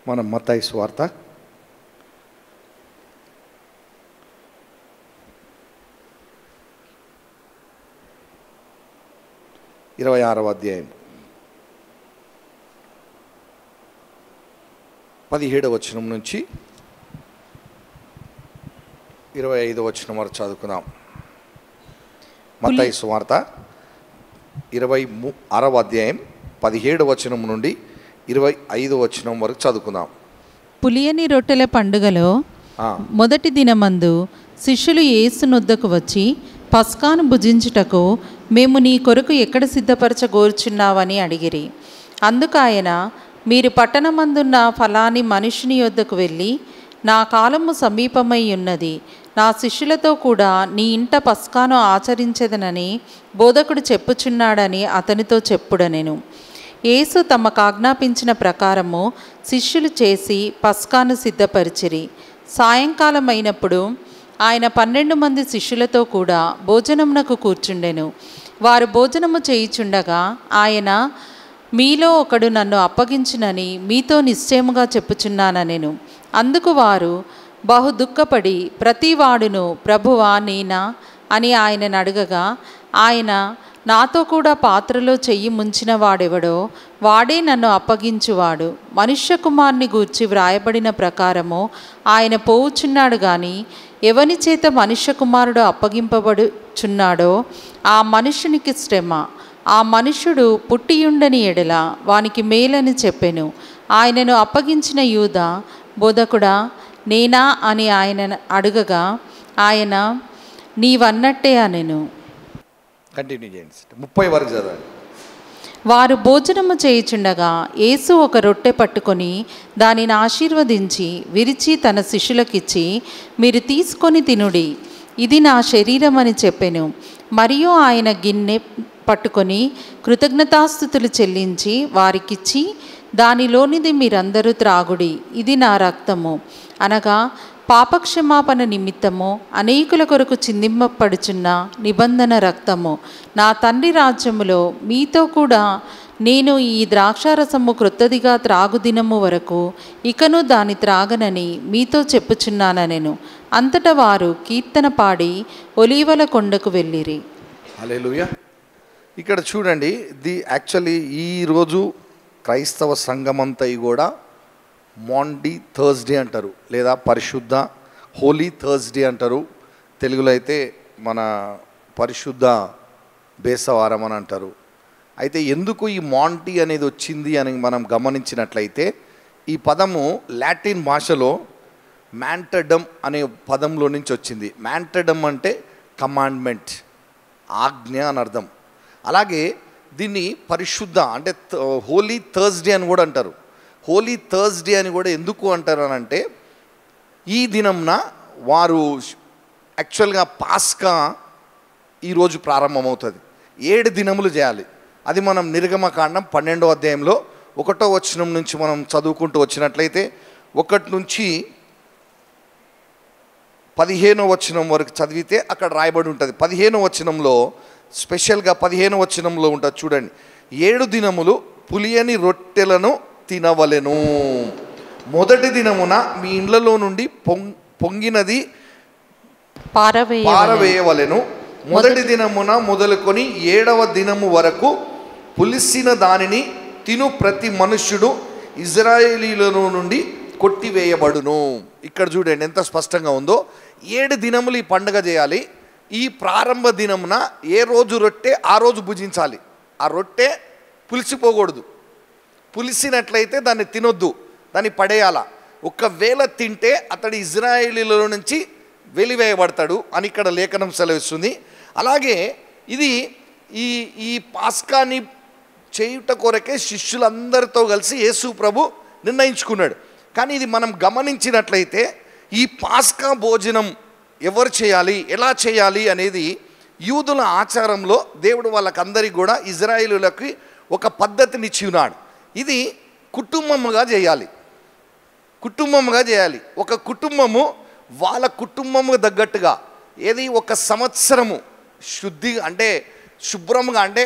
మనం మత్తయి సువార్త 26వ అధ్యాయం 17వ వచనం నుంచి 25వ వచనం వరకు చదువుకుందాం. మత్తయి సువార్త 26వ అధ్యాయం 17వ వచనం నుండి 25వ వచనం వరకు చదువుకుందాం. పులియని రొట్టెల పండుగలో మొదటి దినమందు శిష్యులు యేసునొద్దకు వచ్చి, పస్కాను భుజించుటకు మేము నీ కొరకు ఎక్కడ సిద్ధపరచగోరుచున్నావని అడిగిరి. అందుకు ఆయన, మీరు పట్టణమందున్న ఫలాని మనుషుని యొద్దకు వెళ్ళి, నా కాలము సమీపమై ఉన్నది, నా శిష్యులతో కూడా నీ ఇంట పస్కాను ఆచరించెదనని బోధకుడు చెప్పుచున్నాడని అతనితో చెప్పుడనెను. యేసు తమకు ఆజ్ఞాపించిన ప్రకారము శిష్యులు చేసి పస్కాను సిద్ధపరిచిరి. సాయంకాలం అయినప్పుడు ఆయన 12 మంది శిష్యులతో కూడా భోజనమునకు కూర్చుండెను. వారు భోజనము చేయుచుండగా ఆయన, మీలో ఒకడు నన్ను అప్పగించునని మీతో నిశ్చయముగా చెప్పుచున్నానెను. అందుకు వారు బహు దుఃఖపడి, ప్రతివాడును ప్రభువా నేనా అని ఆయనను అడగగా, ఆయన, నాతో కూడా పాత్రలో చెయ్యి ముంచిన వాడెవడో వాడే నన్ను అప్పగించువాడు. మనుష్య కుమారుని గూర్చి వ్రాయబడిన ప్రకారము ఆయన పోవుచున్నాడు గాని ఎవని చేత మనుష్య కుమారుడు అప్పగింపబడుచున్నాడో ఆ మనుష్యునికి శ్రమ. ఆ మనుష్యుడు పుట్టియుండని ఎడల వానికి మేలని చెప్పెను. ఆయనను అప్పగించిన యూదా, బోధకుడా నేనా అని ఆయన అడగగా, ఆయన, నీవన్నట్టే అనెను. కంటిన్యూ చేయండి. 30 వరకు చదవండి. వారు భోజనము చేయుచుండగా యేసు ఒక రొట్టె పట్టుకొని దానిని ఆశీర్వదించి విరిచి తన శిష్యులకిచ్చి, మీరు తీసుకొని తినుడి, ఇది నా శరీరం అని చెప్పెను. మరియు ఆయన గిన్నె పట్టుకొని కృతజ్ఞతాస్తుతులు చెల్లించి వారికిచ్చి, దానిలోనిది మీరందరూ త్రాగుడి, ఇది నా రక్తము, అనగా పాపక్షమాపణ నిమిత్తము అనేకుల కొరకు చిందింపబడుచున్న నిబంధన రక్తము. నా తండ్రి రాజ్యములో మీతో కూడా నేను ఈ ద్రాక్షారసము క్రొత్తదిగా త్రాగు దినము వరకు ఇకను దాని త్రాగనని మీతో చెప్పుచున్నానెను. అంతటా వారు కీర్తన పాడి ఒలీవల కొండకు వెళ్ళిరి. హల్లెలూయా. ఇక్కడ చూడండి, యాక్చువల్లీ ఈరోజు క్రైస్తవ సంఘమంతా కూడా మాండీ థర్స్డే అంటారు, లేదా పరిశుద్ధ హోలీ థర్స్డే అంటారు. తెలుగులో అయితే మన పరిశుద్ధ బేసవారం అని అంటారు. అయితే ఎందుకు ఈ మాంటీ అనేది వచ్చింది అని మనం గమనించినట్లయితే, ఈ పదము లాటిన్ భాషలో మ్యాంటడమ్ అనే పదంలో నుంచి వచ్చింది. మ్యాంటడమ్ అంటే కమాండ్మెంట్, ఆజ్ఞ అని అర్థం. అలాగే దీన్ని పరిశుద్ధ అంటే హోలీ థర్స్డే అని కూడా అంటారు. హోలీ థర్స్డే అని కూడా ఎందుకు అంటారు అని అంటే, ఈ దినంన వారు యాక్చువల్గా పాస్కా ఈరోజు ప్రారంభమవుతుంది. 7 దినములు చేయాలి. అది మనం నిర్గమకాండం 12వ అధ్యాయంలో 1వ వచనం నుంచి మనం చదువుకుంటూ వచ్చినట్లయితే 1 నుంచి 15వ వచనం వరకు చదివితే అక్కడ రాయబడి ఉంటుంది. 15వ వచనంలో స్పెషల్గా 15వ వచనంలో ఉంటుంది చూడండి. 7 దినములు పులియని రొట్టెలను తినవలెను. మొదటి దినమున మీ ఇండ్లలో నుండి పొంగినది పారవేయవలెను. మొదటి దినమున మొదలుకొని 7వ దినము వరకు పులిసిన దానిని తిను ప్రతి మనుష్యుడు ఇజ్రాయేలీల నుండి కొట్టివేయబడును. ఇక్కడ చూడండి ఎంత స్పష్టంగా ఉందో. 7 దినములు ఈ పండుగ చేయాలి. ఈ ప్రారంభ దినమున ఏ రోజు రొట్టె ఆ రోజు భుజించాలి. ఆ రొట్టె పులిసిపోకూడదు. పులిసినట్లయితే దాన్ని తినొద్దు, దాన్ని పడేయాల. ఒకవేళ తింటే అతడు ఇజ్రాయేలీల నుంచి వెలివేయబడతాడు అని ఇక్కడ లేఖనం సెలవిస్తుంది. అలాగే ఇది ఈ పాస్కాని చేయుట కొరకే శిష్యులందరితో కలిసి యేసు ప్రభు నిర్ణయించుకున్నాడు. కానీ ఇది మనం గమనించినట్లయితే ఈ పాస్కా భోజనం ఎవరు చేయాలి, ఎలా చేయాలి అనేది యూదుల ఆచారంలో దేవుడు వాళ్ళకందరికీ కూడా ఇజ్రాయేలులకి ఒక పద్ధతినిచ్చి ఉన్నాడు. ఇది కుటుంబముగా చేయాలి. కుటుంబముగా చేయాలి. ఒక కుటుంబము వాళ్ళ కుటుంబము తగ్గట్టుగా ఏది ఒక సంవత్సరము శుద్ధి అంటే శుభ్రముగా అంటే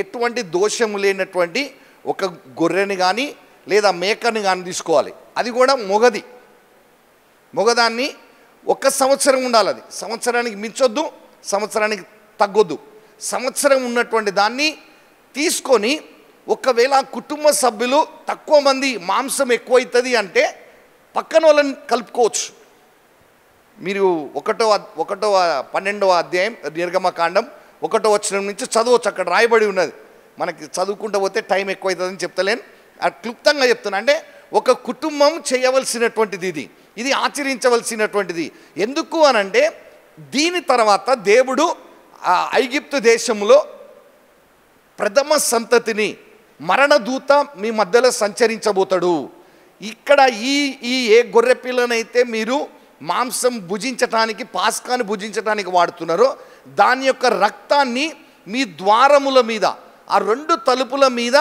ఎటువంటి దోషము లేనటువంటి ఒక గొర్రెని కానీ లేదా మేకని కానీ తీసుకోవాలి. అది కూడా మొగదాన్ని 1 సంవత్సరం ఉండాలి. అది సంవత్సరానికి మించొద్దు, సంవత్సరానికి తగ్గొద్దు. సంవత్సరం ఉన్నటువంటి దాన్ని తీసుకొని, ఒకవేళ కుటుంబ సభ్యులు తక్కువ మంది మాంసం ఎక్కువైతుంది అంటే పక్కన వాళ్ళని కలుపుకోవచ్చు. మీరు 12వ అధ్యాయం నిర్గమకాండం 1వ వచనం నుంచి చదవచ్చు. అక్కడ రాయబడి ఉన్నది. మనకి చదువుకుంటూ పోతే టైం ఎక్కువవుతుందని చెప్తలేను, క్లుప్తంగా చెప్తున్నా. అంటే ఒక కుటుంబం చేయవలసినటువంటిది ఇది ఆచరించవలసినటువంటిది. ఎందుకు అనంటే దీని తర్వాత దేవుడు ఆ ఐగుప్తు దేశంలో ప్రథమ సంతతిని మరణదూత మీ మధ్యలో సంచరించబోతాడు. ఇక్కడ ఈ ఏ గొర్రె పిల్లనైతే మీరు మాంసం భుజించటానికి, పాస్కాని భుజించటానికి వాడుతున్నారో దాని యొక్క రక్తాన్ని మీ ద్వారముల మీద, ఆ 2 తలుపుల మీద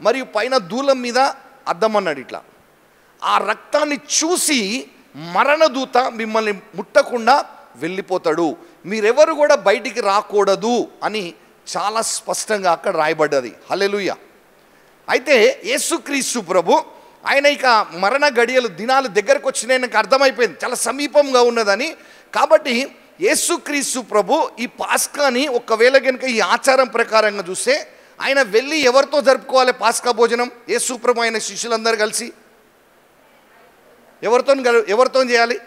మరియు పైన దూలం మీద అద్దమన్నాడు. ఇట్లా ఆ రక్తాన్ని చూసి మరణదూత మిమ్మల్ని ముట్టకుండా వెళ్ళిపోతాడు. మీరెవరు కూడా బయటికి రాకూడదు అని చాలా స్పష్టంగా అక్కడ రాయబడ్డది. హల్లెలూయా. అయితే యేసుక్రీస్తు ప్రభు ఆయన ఇక మరణ గడియలు దినాలు దగ్గరకు వచ్చినాయి, నాకు అర్థమైపోయింది, చాలా సమీపంగా ఉన్నదని. కాబట్టి యేసుక్రీస్తు ప్రభు ఈ పాస్కాని ఒకవేళ కనుక ఈ ఆచారం ప్రకారంగా చూస్తే ఆయన వెళ్ళి ఎవరితో జరుపుకోవాలి పాస్కా భోజనం? యేసు ప్రభు ఆయన శిష్యులందరూ కలిసి ఎవరితో చేయాలి?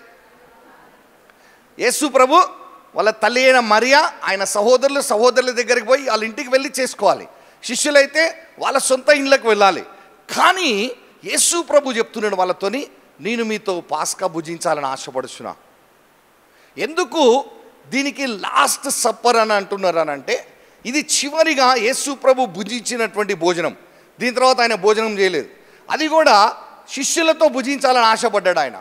యేసు ప్రభు వాళ్ళ తల్లి అయిన మరియా, ఆయన సహోదరుల దగ్గరికి పోయి వాళ్ళ ఇంటికి వెళ్ళి చేసుకోవాలి. శిష్యులైతే వాళ్ళ సొంత ఇళ్ళకి వెళ్ళాలి. కానీ యేసు ప్రభు చెప్తున్నాడు వాళ్ళతోని, నేను మీతో పాస్కా భుజించాలని ఆశపడుచున్నా. ఎందుకు దీనికి లాస్ట్ సప్పర్ అని అంటున్నారు అని అంటే, ఇది చివరిగా యేసు ప్రభు భుజించినటువంటి భోజనం. దీని తర్వాత ఆయన భోజనం చేయలేదు. అది కూడా శిష్యులతో భుజించాలని ఆశపడ్డాడు ఆయన.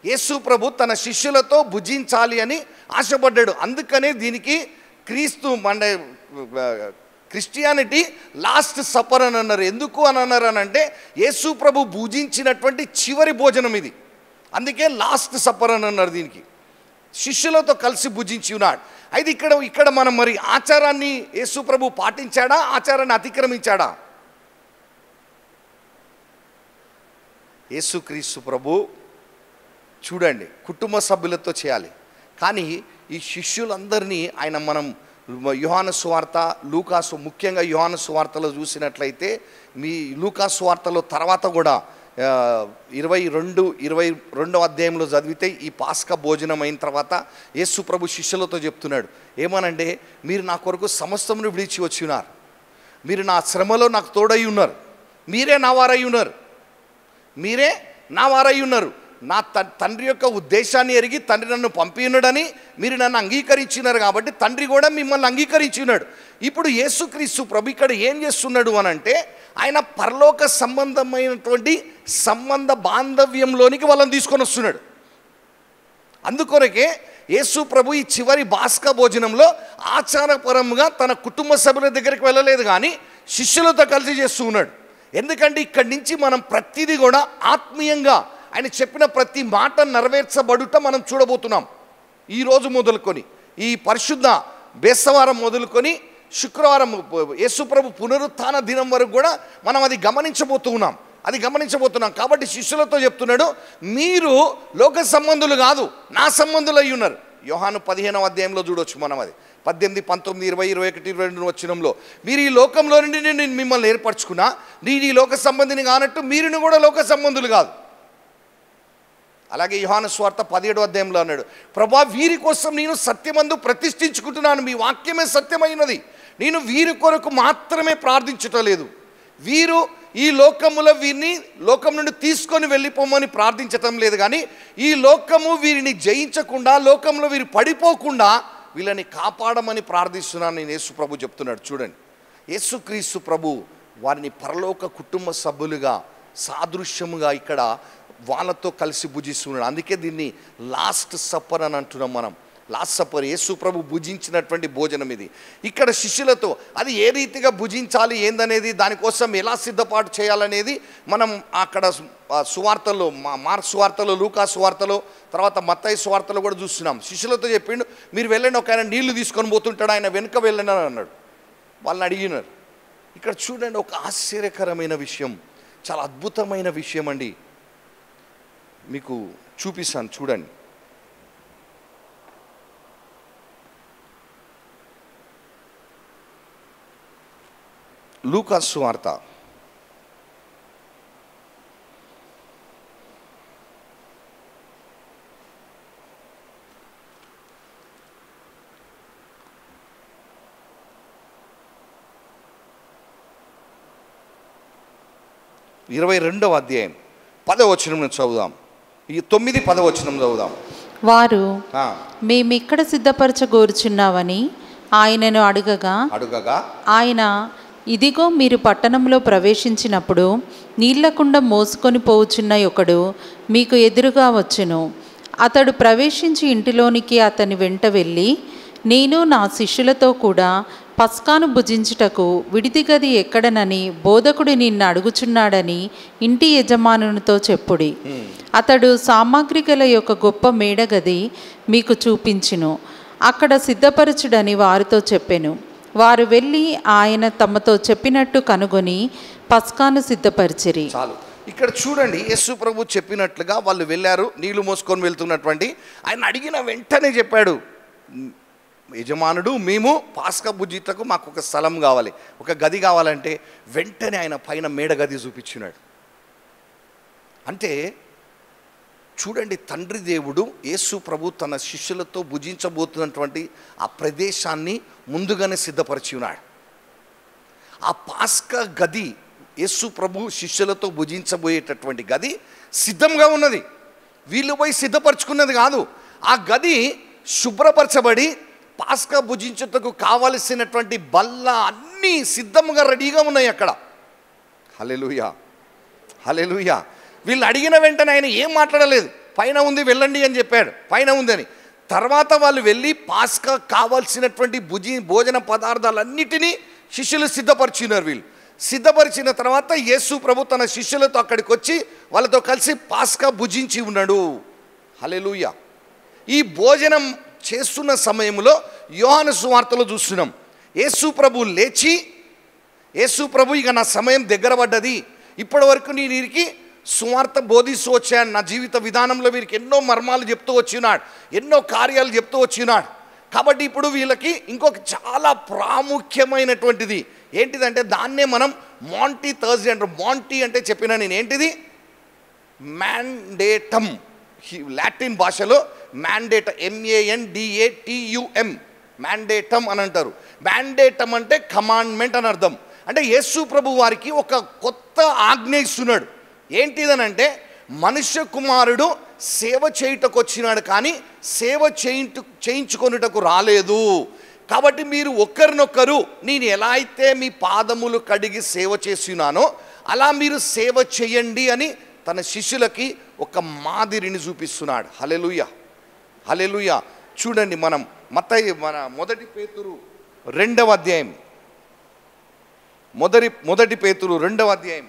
యేసు ప్రభు తన శిష్యులతో భుజించాలి అని ఆశపడ్డాడు. అందుకనే దీనికి క్రిస్టియానిటీ లాస్ట్ సప్పర్ అని అన్నారు. ఎందుకు అని అన్నారు అని అంటే, యేసు ప్రభు భుజించినటువంటి చివరి భోజనం ఇది. అందుకే లాస్ట్ సప్పర్ అని అన్నారు. దీనికి శిష్యులతో కలిసి భుజించి ఉన్నాడు. అయితే ఇక్కడ మనం మరి ఆచారాన్ని యేసు ప్రభు పాటించాడా, ఆచారాన్ని అతిక్రమించాడా? యేసుక్రీస్తు ప్రభు చూడండి కుటుంబ సభ్యులతో చేయాలి. కానీ ఈ శిష్యులందరినీ ఆయన మనం యోహాను సువార్త, లూకాసు, ముఖ్యంగా యోహాను సువార్తలో చూసినట్లయితే, మీ లూకాసు వార్తలో తర్వాత కూడా 22వ అధ్యాయంలో చదివితే ఈ పాస్కా భోజనం అయిన తర్వాత యేసు ప్రభు శిష్యులతో చెప్తున్నాడు ఏమనంటే, మీరు నా కొరకు సమస్తమును విడిచి వచ్చి ఉన్నారు, మీరు నా శ్రమలో నాకు తోడై ఉన్నారు, మీరే నా వారై ఉన్నారు, నా తండ్రి యొక్క ఉద్దేశాన్ని ఎరిగి తండ్రి నన్ను పంపినాడని మీరు నన్ను అంగీకరించినారు కాబట్టి తండ్రి కూడా మిమ్మల్ని అంగీకరించినాడు. ఇప్పుడు యేసుక్రీస్తు ప్రభు ఇక్కడ ఏం చేస్తున్నాడు అని అంటే, ఆయన పరలోక సంబంధమైనటువంటి సంబంధ బాంధవ్యంలోనికి వాళ్ళని తీసుకొని వస్తున్నాడు. అందుకొరకే యేసు ప్రభు ఈ చివరి పాస్కా భోజనంలో ఆచారపరంగా తన కుటుంబ సభ్యుల దగ్గరికి వెళ్ళలేదు, కానీ శిష్యులతో కలిసి చేస్తూ ఉన్నాడు. ఎందుకంటే ఇక్కడి నుంచి మనం ప్రతిదీ కూడా ఆత్మీయంగా ఆయన చెప్పిన ప్రతి మాట నెరవేర్చబడుట మనం చూడబోతున్నాం. ఈరోజు మొదలుకొని ఈ పరిశుద్ధ బేస్తవారం మొదలుకొని శుక్రవారం యేసుప్రభు పునరుత్థాన దినం వరకు కూడా మనం అది గమనించబోతున్నాం. కాబట్టి శిష్యులతో చెప్తున్నాడు, మీరు లోక సంబంధులు కాదు, నా సంబంధులు అయి ఉన్నారు. యోహాను 15వ అధ్యాయంలో చూడొచ్చు మనం, అది 18, 19, 20, 21, 22 వచనంలో, మీరు ఈ లోకంలో నుండి నేను మిమ్మల్ని ఏర్పరచుకున్నా, నేను ఈ లోక సంబంధిని కానట్టు మీరును కూడా లోక సంబంధులు కాదు. అలాగే యోహాను సువార్త 17వ అధ్యాయంలో అన్నాడు, ప్రభా వీరి కోసం నేను సత్యమందు ప్రతిష్ఠించుకుంటున్నాను, మీ వాక్యమే సత్యమైనది, నేను వీరి కొరకు మాత్రమే ప్రార్థించటం లేదు, వీరు ఈ లోకములో వీరిని లోకం నుండి తీసుకొని వెళ్ళిపోమని ప్రార్థించటం లేదు, కానీ ఈ లోకము వీరిని జయించకుండా, లోకంలో వీరు పడిపోకుండా వీళ్ళని కాపాడమని ప్రార్థిస్తున్నాను నేను యేసు ప్రభు చెప్తున్నాడు. చూడండి, యేసుక్రీస్తు ప్రభు వారిని పరలోక కుటుంబ సభ్యులుగా సాదృశ్యముగా ఇక్కడ వాళ్ళతో కలిసి భుజిస్తున్నాడు. అందుకే దీన్ని లాస్ట్ సప్పర్ అని అంటున్నాం మనం. లాస్ట్ సప్పర్, యేసు ప్రభు భుజించినటువంటి భోజనం ఇది. ఇక్కడ శిష్యులతో అది ఏ రీతిగా భుజించాలి ఏందనేది, దానికోసం ఎలా సిద్ధపాటు చేయాలనేది మనం అక్కడ సువార్తల్లో, మార్క్ సువార్తలో, లూకా సువార్తలో, తర్వాత మత్తయి సువార్తలో కూడా చూస్తున్నాం. శిష్యులతో చెప్పిండు, మీరు వెళ్ళండి, ఒక ఆయన నీళ్లు తీసుకొని పోతుంటాడు, ఆయన వెనుక వెళ్ళండి అని అన్నాడు. వాళ్ళని అడిగినారు. ఇక్కడ చూడండి, ఒక ఆశ్చర్యకరమైన విషయం, చాలా అద్భుతమైన విషయం అండి. మీకు చూపిస్తాను చూడండి. లూకా సువార్త 22వ అధ్యాయం 10వ వచనం నుంచి చదువుదాం. ఈ 9, 10వ వచనం చదువుదాం. వారు మేమిక్కడ సిద్ధపరచగోరుచున్నావని ఆయనను అడగగా ఆయన, ఇదిగో మీరు పట్టణంలో ప్రవేశించినప్పుడు నీళ్లకుండ మోసుకొని పోవుచున్న ఒకడు మీకు ఎదురుగా వచ్చును. అతడు ప్రవేశించి ఇంటిలోనికి అతని వెంట వెళ్ళి, నేను నా శిష్యులతో కూడా పస్కాను భుజించుటకు విడిది గది ఎక్కడనని బోధకుడు నిన్ను అడుగుచున్నాడని ఇంటి యజమానునితో చెప్పుడి. అతడు సామాగ్రి గల యొక్క గొప్ప మేడగది మీకు చూపించును. అక్కడ సిద్ధపరచుడని వారితో చెప్పెను. వారు వెళ్ళి ఆయన తమతో చెప్పినట్టు కనుగొని పస్కాను సిద్ధపరిచిరి. చాలు. ఇక్కడ చూడండి, యేసు ప్రభు చెప్పినట్లుగా వాళ్ళు వెళ్ళారు. నీళ్లు మోసుకొని వెళ్తున్నటువంటి ఆయన అడిగిన వెంటనే చెప్పాడు, యజమానుడు, మేము పాస్కా భుజితకు మాకు ఒక స్థలం కావాలి, ఒక గది కావాలంటే వెంటనే ఆయన పైన మేడ గది చూపించినాడు. అంటే చూడండి, తండ్రి దేవుడు యేసు ప్రభు తన శిష్యులతో భుజించబోతున్నటువంటి ఆ ప్రదేశాన్ని ముందుగానే సిద్ధపరిచి ఉన్నాడు. ఆ పాస్కా గది, యేసు ప్రభు శిష్యులతో భుజించబోయేటటువంటి గది సిద్ధంగా ఉన్నది. వీళ్ళు పోయి సిద్ధపరచుకున్నది కాదు. ఆ గది శుభ్రపరచబడి పాస్కా భుజించుటకు కావలసినటువంటి బల్ల అన్నీ సిద్ధంగా రెడీగా ఉన్నాయి అక్కడ. హల్లెలూయా, హల్లెలూయా. వీళ్ళు అడిగిన వెంటనే ఆయన ఏం మాట్లాడలేదు. పైన ఉంది వెళ్ళండి అని చెప్పాడు, పైన ఉందని. తర్వాత వాళ్ళు వెళ్ళి పాస్కా కావాల్సినటువంటి భోజన పదార్థాలన్నిటినీ శిష్యులు సిద్ధపరిచినారు. వీళ్ళు సిద్ధపరిచిన తర్వాత యేసు ప్రభు తన శిష్యులతో అక్కడికి వచ్చి వాళ్ళతో కలిసి పాస్కా భుజించి ఉన్నాడు. హల్లెలూయా. ఈ భోజనం చేస్తున్న సమయంలో యోహాను సువార్తలో చూస్తున్నాం, యేసు ప్రభు లేచి, యేసు ప్రభు ఇక నా సమయం దగ్గర పడ్డది, ఇప్పటి వరకు నేను వీరికి సువార్త బోధిస్తూ వచ్చాను, నా జీవిత విధానంలో వీరికి ఎన్నో మర్మాలు చెప్తూ వచ్చినాడు, ఎన్నో కార్యాలు చెప్తూ వచ్చినాడు. కాబట్టి ఇప్పుడు వీళ్ళకి ఇంకొక చాలా ప్రాముఖ్యమైనటువంటిది ఏంటిదంటే దాన్నే మనం మాంటీ థర్స్డే అంటారు. మాంటీ అంటే చెప్పిన నేను ఏంటిది, మ్యాండేటమ్. లాటిన్ భాషలో మ్యాండేటమ్, MANDATUM, మ్యాండేటమ్ అని అంటారు. మ్యాండేటమ్ అంటే కమాండ్మెంట్ అని అర్థం. అంటే యేసు ప్రభు వారికి ఒక కొత్త ఆజ్ఞ ఇస్తున్నాడు. ఏంటిదనంటే, మనుష్య కుమారుడు సేవ చేయుటకు వచ్చినాడు కానీ సేవ చేయించుకొనుటకు రాలేదు. కాబట్టి మీరు ఒకరినొకరు నేను ఎలా అయితే మీ పాదములు కడిగి సేవ చేస్తున్నానో అలా మీరు సేవ చేయండి అని తన శిష్యులకి ఒక మాదిరిని చూపిస్తున్నాడు. హల్లెలూయా, హల్లెలూయా. చూడండి, మన మొదటి పేతురు 2వ అధ్యాయం, మొదటి పేతురు 2వ అధ్యాయం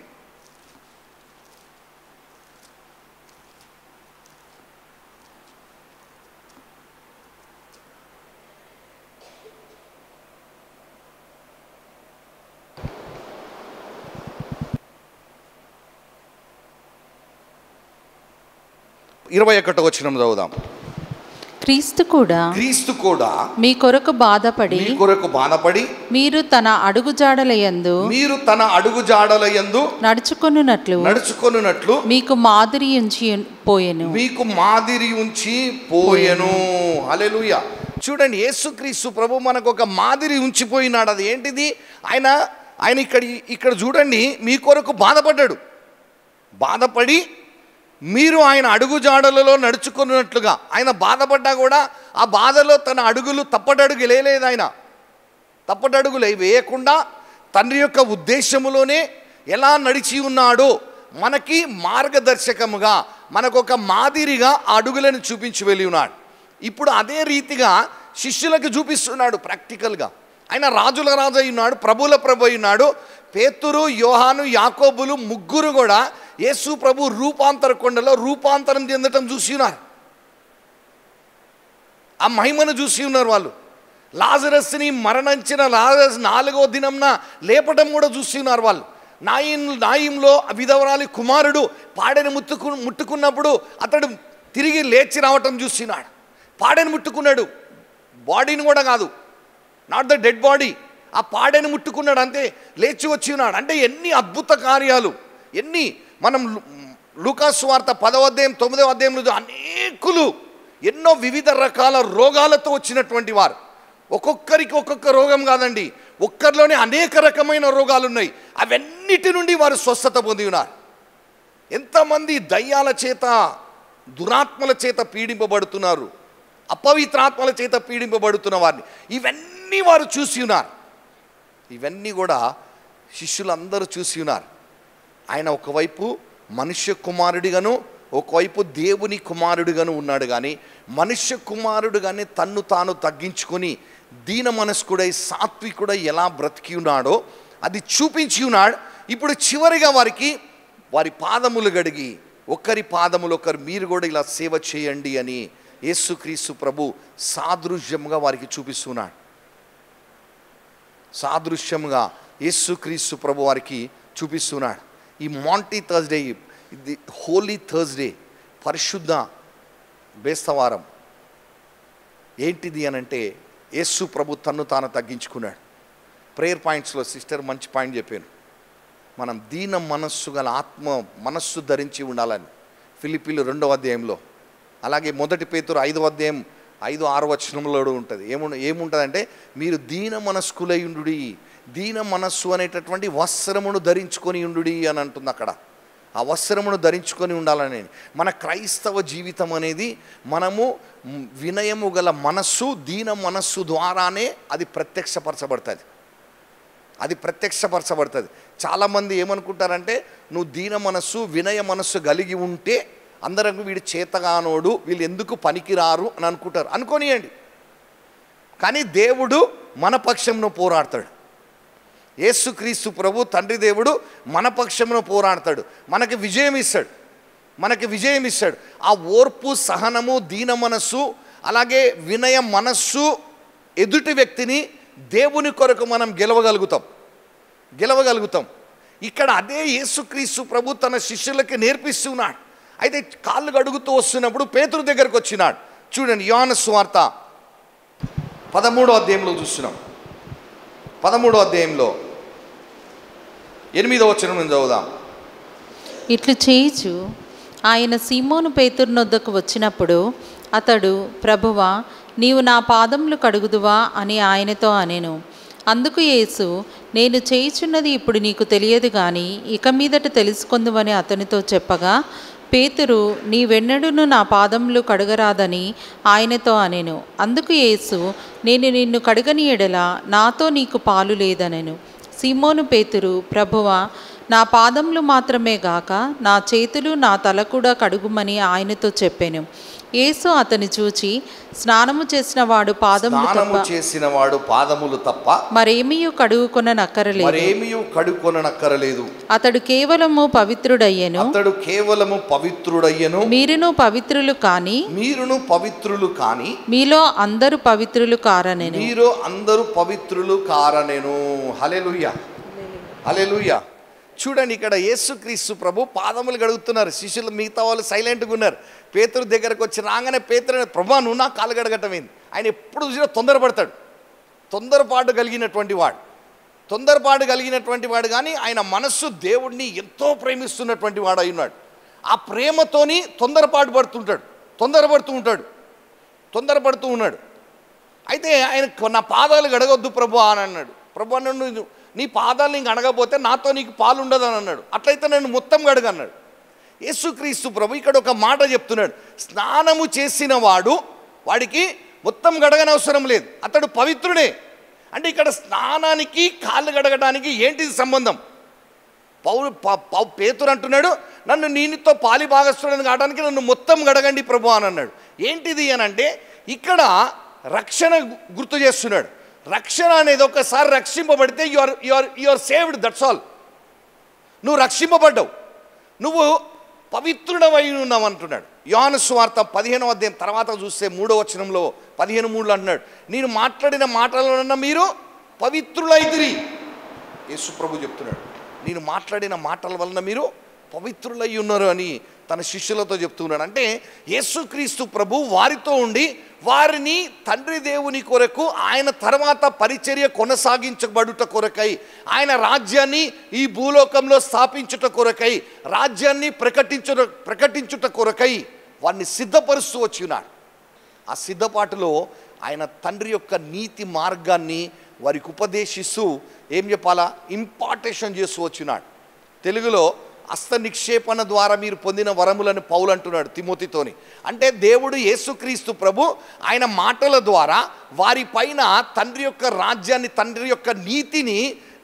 21వ వచనం చదువుదాం. క్రీస్తు కూడా మీ కొరకు బాధపడి మీరు తన అడుగుజాడలయందు నడుచుకొనున్నట్లు మీకు మాదిరి ఉంచి పోయెను. హల్లెలూయా. చూడండి, యేసుక్రీస్తు ప్రభు మనకు ఒక మాదిరి ఉంచిపోయినాడు. అది ఏంటిది? ఆయన ఇక్కడ చూడండి, మీ కొరకు బాధపడి మీరు ఆయన అడుగుజాడలలో నడుచుకున్నట్లుగా. ఆయన బాధపడ్డా కూడా ఆ బాధలో తన అడుగులు తప్పటడుగు లేదు. ఆయన తప్పటడుగులు వేయకుండా తండ్రి యొక్క ఉద్దేశములోనే ఎలా నడిచి ఉన్నాడో మనకి మార్గదర్శకముగా, మనకు ఒక మాదిరిగా ఆ అడుగులను చూపించి వెళ్ళి ఉన్నాడు. ఇప్పుడు అదే రీతిగా శిష్యులకు చూపిస్తున్నాడు ప్రాక్టికల్గా. ఆయన రాజుల రాజు అయి ఉన్నాడు, ప్రభుల ప్రభు అయి ఉన్నాడు. పేతురు, యోహాను, యాకోబులు ముగ్గురు కూడా యేసు ప్రభు రూపాంతర కొండలో రూపాంతరం చెందటం చూసి ఉన్నారు. ఆ మహిమను చూసి ఉన్నారు వాళ్ళు. లాజరస్ని మరణించిన లాజరస్ 4వ దినంన లేపటం కూడా చూసి ఉన్నారు వాళ్ళు. నాయింలో విధవరాలి కుమారుడు పాడెను ముట్టుకున్నప్పుడు అతడు తిరిగి లేచి రావటం చూసినాడు. పాడెను ముట్టుకున్నాడు, బాడీని కూడా కాదు, నాట్ ద డెడ్ బాడీ, ఆ పాడెను ముట్టుకున్నాడు, అంతే లేచి వచ్చి ఉన్నాడు. అంటే ఎన్ని అద్భుత కార్యాలు, ఎన్ని మనం లూకాసు వార్త 10వ అధ్యాయం 9వ అధ్యాయంలో అనేకులు ఎన్నో వివిధ రకాల రోగాలతో వచ్చినటువంటి వారు. ఒక్కొక్కరికి ఒక్కొక్క రోగం కాదండి, ఒక్కరిలోనే అనేక రకమైన రోగాలు ఉన్నాయి. అవన్నిటి నుండి వారు స్వస్థత పొంది ఉన్నారు. ఎంతమంది దయ్యాల చేత, దురాత్మల చేత పీడింపబడుతున్నారు, అపవిత్రాత్మల చేత పీడింపబడుతున్న వారిని ఇవన్నీ వారు చూసి ఉన్నారు. ఇవన్నీ కూడా శిష్యులందరూ చూసి ఉన్నారు. ఆయన ఒకవైపు మనుష్య కుమారుడిగాను, ఒకవైపు దేవుని కుమారుడిగాను ఉన్నాడు. కానీ మనుష్య కుమారుడుగానే తన్ను తాను తగ్గించుకొని దీన మనస్కుడై సాత్వికుడై ఎలా బ్రతికి ఉన్నాడో అది చూపించి ఉన్నాడు. ఇప్పుడు చివరిగా వారి పాదములు గడిగి, ఒకరి పాదములు ఒకరు మీరు కూడా ఇలా సేవ చేయండి అని యేసుక్రీస్తు ప్రభు సాదృశ్యంగా వారికి చూపిస్తున్నాడు. సాదృశ్యంగా యేసుక్రీస్తు ప్రభు వారికి చూపిస్తున్నాడు. ఈ మాంటీ థర్స్డే, ఇది హోలీ థర్స్డే, పరిశుద్ధ బేస్తవారం ఏంటిది అని అంటే యేసు ప్రభు తన్ను తాను తగ్గించుకున్నాడు. ప్రేయర్ పాయింట్స్లో సిస్టర్ మంచి పాయింట్ చెప్పాను. మనం దీన మనస్సు గల ఆత్మ మనస్సు ధరించి ఉండాలని ఫిలిప్పీలు 2వ అధ్యాయంలో, అలాగే 1 పేతురు 5వ అధ్యాయం 5-6 వచనంలో ఉంటుంది. ఏముంటుందంటే మీరు దీన మనస్కులై ఉండుడి, దీన మనస్సు అనేటటువంటి వస్త్రమును ధరించుకొని ఉండుడి అని అంటుంది అక్కడ. ఆ వస్త్రమును ధరించుకొని ఉండాలని. మన క్రైస్తవ జీవితం అనేది మనము వినయము గల మనస్సు, దీన మనస్సు ద్వారానే అది ప్రత్యక్షపరచబడుతుంది. చాలామంది ఏమనుకుంటారంటే నువ్వు దీన మనస్సు, వినయ మనస్సు కలిగి ఉంటే అందరం వీడు చేతగానోడు, వీళ్ళు ఎందుకు పనికిరారు అని అనుకుంటారు. అనుకోనియండి, కానీ దేవుడు మన పక్షంలో పోరాడతాడు. యేసుక్రీస్తు ప్రభు తండ్రి దేవుడు మన పక్షంలో పోరాడతాడు, మనకి విజయం ఇస్తాడు. ఆ ఓర్పు, సహనము, దీన మనస్సు, అలాగే వినయ మనస్సు ఎదుటి వ్యక్తిని దేవుని కొరకు మనం గెలవగలుగుతాం. ఇక్కడ అదే యేసుక్రీస్తు ప్రభు తన శిష్యులకి నేర్పిస్తున్నాడు. అయితే కాళ్ళు కడుగుతూ వస్తున్నప్పుడు పేతురు దగ్గరకు వచ్చినాడు. చూడండి, యోహాను సువార్త 13వ అధ్యాయంలో చూస్తున్నాం. 13వ అధ్యాయంలో 8వ వచనం నుంచి చదువుదాం. ఇట్లు చేయుచు ఆయన సీమోను పేతురునొద్దకు వచ్చినప్పుడు అతడు, ప్రభువా, నీవు నా పాదములు కడుగుదువా అని ఆయనతో అనెను. అందుకు యేసు, నేను చేయుచున్నది ఇప్పుడు నీకు తెలియదు గాని ఇక మీదట తెలుసుకొందువని అతనితో చెప్పగా, పేతురు, నీవెన్నడూను నా పాదములు కడగరాదని ఆయనతో అనెను. అందుకు యేసు, నేను నిన్ను కడగని ఎడల నాతో నీకు పాలు లేదనెను. సీమోను పేతురు, ప్రభువా, నా పాదములు మాత్రమే గాక నా చేతులు, నా తల కూడా కడుగుమని ఆయనతో చెప్పెను. యేసు అతని చూచి, స్నానము చేసిన వాడు పాదములు తప్ప మరేమీయు కడుగుకొననక్కరలేదు. అతడు కేవలము పవిత్రుడయ్యెను. మీరును పవిత్రులు కాని మీలో అందరూ పవిత్రులు కారనెను. హల్లెలూయా. చూడండి, ఇక్కడ యేసుక్రీస్తు ప్రభు పాదములు గడుగుతున్నారు. శిష్యులు మిగతా వాళ్ళు సైలెంట్గా ఉన్నారు. పేతురు దగ్గరకు వచ్చి రాగానే పేతురు, ప్రభా నువ్వు నా కాలు గడగటం ఏంది? ఆయన ఎప్పుడు చూసినా తొందరపాటు కలిగినటువంటి వాడు కానీ ఆయన మనస్సు దేవుడిని ఎంతో ప్రేమిస్తున్నటువంటి వాడు అయి ఉన్నాడు. ఆ ప్రేమతోని తొందరపడుతూ ఉన్నాడు. అయితే ఆయన నా పాదాలు గడగొద్దు ప్రభు అని అన్నాడు. ప్రభు నన్ను నీ పాదాలు నీకు అడగకపోతే నాతో నీకు పాలు ఉండదు అని అన్నాడు. అట్లయితే నేను మొత్తం గడగన్నాడు. యేసుక్రీస్తు ప్రభు ఇక్కడ ఒక మాట చెప్తున్నాడు, స్నానము చేసిన వాడికి మొత్తం గడగనవసరం లేదు, అతడు పవిత్రుడే. అంటే ఇక్కడ స్నానానికి కాళ్ళు గడగడానికి ఏంటిది సంబంధం? పేతురు అంటున్నాడు, నన్ను నీతో పాలి భాగస్తుడని కావడానికి నన్ను మొత్తం గడగండి ప్రభు అని అన్నాడు. ఏంటిది అని అంటే ఇక్కడ రక్షణ గుర్తు చేస్తున్నాడు. రక్షణ అనేది ఒకసారి రక్షింపబడితే you are saved, that's all. నువ్వు రక్షింపబడ్డావు, నువ్వు పవిత్రుడవై ఉన్నావు అంటున్నాడు. యోహాను సువార్త 15వ అధ్యాయం తర్వాత చూస్తే 3వ వచనంలో 15:3 అంటున్నాడు, నేను మాట్లాడిన మాటలన్నా మీరు పవిత్రులైతిరి. యేసు ప్రభు చెప్తున్నాడు, నేను మాట్లాడిన మాటల వలన మీరు పవిత్రులై ఉన్నారు అని తన శిష్యులతో చెప్తున్నాడు. అంటే యేసుక్రీస్తు ప్రభు వారితో ఉండి వారిని తండ్రి దేవుని కొరకు, ఆయన తర్వాత పరిచర్య కొనసాగించబడుట కొరకై, ఆయన రాజ్యాన్ని ఈ భూలోకంలో స్థాపించుట కొరకై, రాజ్యాన్ని ప్రకటించుట కొరకై వారిని సిద్ధపరుస్తూ వచ్చినాడు. ఆ సిద్ధపాటులో ఆయన తండ్రి యొక్క నీతి మార్గాన్ని వారికి ఉపదేశిస్తూ ఏం చెప్పాలా, ఇంపార్టేషన్ చేస్తూ వచ్చినాడు. తెలుగులో హస్త నిక్షేపణ ద్వారా మీరు పొందిన వరములను పౌలు అంటున్నాడు తిమోతితోని. అంటే దేవుడు యేసుక్రీస్తు ప్రభు ఆయన మాటల ద్వారా వారి పైన తండ్రి యొక్క రాజ్యాన్ని, తండ్రి యొక్క నీతిని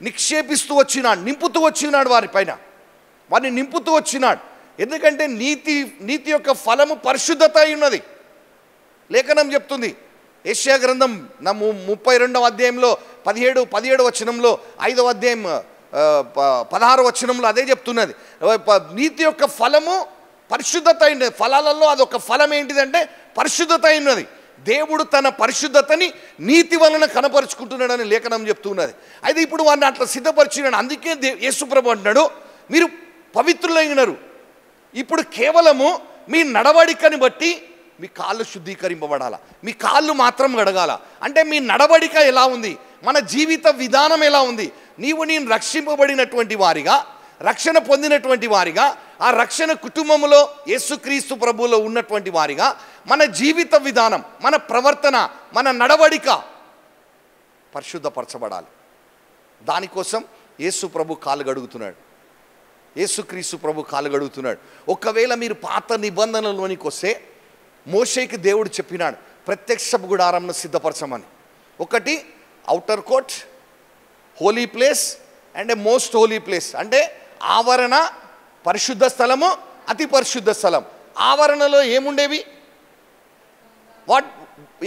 నిక్షేపిస్తూ వచ్చినాడు, నింపుతూ వచ్చినాడు. వారిని నింపుతూ వచ్చినాడు. ఎందుకంటే నీతి యొక్క ఫలము పరిశుద్ధత అయి ఉన్నది. లేఖనం చెప్తుంది, యెషయా గ్రంథం 32వ అధ్యాయంలో 17 వచనంలో, 5వ అధ్యాయం 16 వచనంలో అదే చెప్తున్నది. నీతి యొక్క ఫలము పరిశుద్ధత అయినది. ఫలాలలో అదొక ఫలం ఏంటిదంటే పరిశుద్ధత అయినది. దేవుడు తన పరిశుద్ధతని నీతి వలన కనపరుచుకుంటున్నాడని లేఖనం చెప్తున్నది. అయితే ఇప్పుడు వారిని అట్లా సిద్ధపరిచినాడు. అందుకే యేసుప్రభు అంటున్నాడు, మీరు పవిత్రులైనరు. ఇప్పుడు కేవలము మీ నడవడికని బట్టి మీ కాళ్ళు శుద్ధీకరింపబడాల, మీ కాళ్ళు మాత్రం గడగాల. అంటే మీ నడవడిక ఎలా ఉంది, మన జీవిత విధానం ఎలా ఉంది, నేను రక్షింపబడినటువంటి వారిగా, రక్షణ పొందినటువంటి వారిగా, ఆ రక్షణ కుటుంబంలో యేసుక్రీస్తు ప్రభువులో ఉన్నటువంటి వారిగా మన జీవిత విధానం, మన ప్రవర్తన, మన నడవడిక పరిశుద్ధపరచబడాలి. దానికోసం యేసు ప్రభు కాలు గడుగుతున్నాడు, యేసుక్రీస్తు ప్రభు కాలు గడుగుతున్నాడు. ఒకవేళ మీరు పాత నిబంధనలోనికి వస్తే మోషేకి దేవుడు చెప్పినాడు ప్రత్యక్షపు గుడారంను సిద్ధపరచమని. ఒకటి outer court, holy place and most holy place. అంటే ఆవరణ, పరిశుద్ధ స్థలము, అతి పరిశుద్ధ స్థలం. ఆవరణలో ఏముండేవి,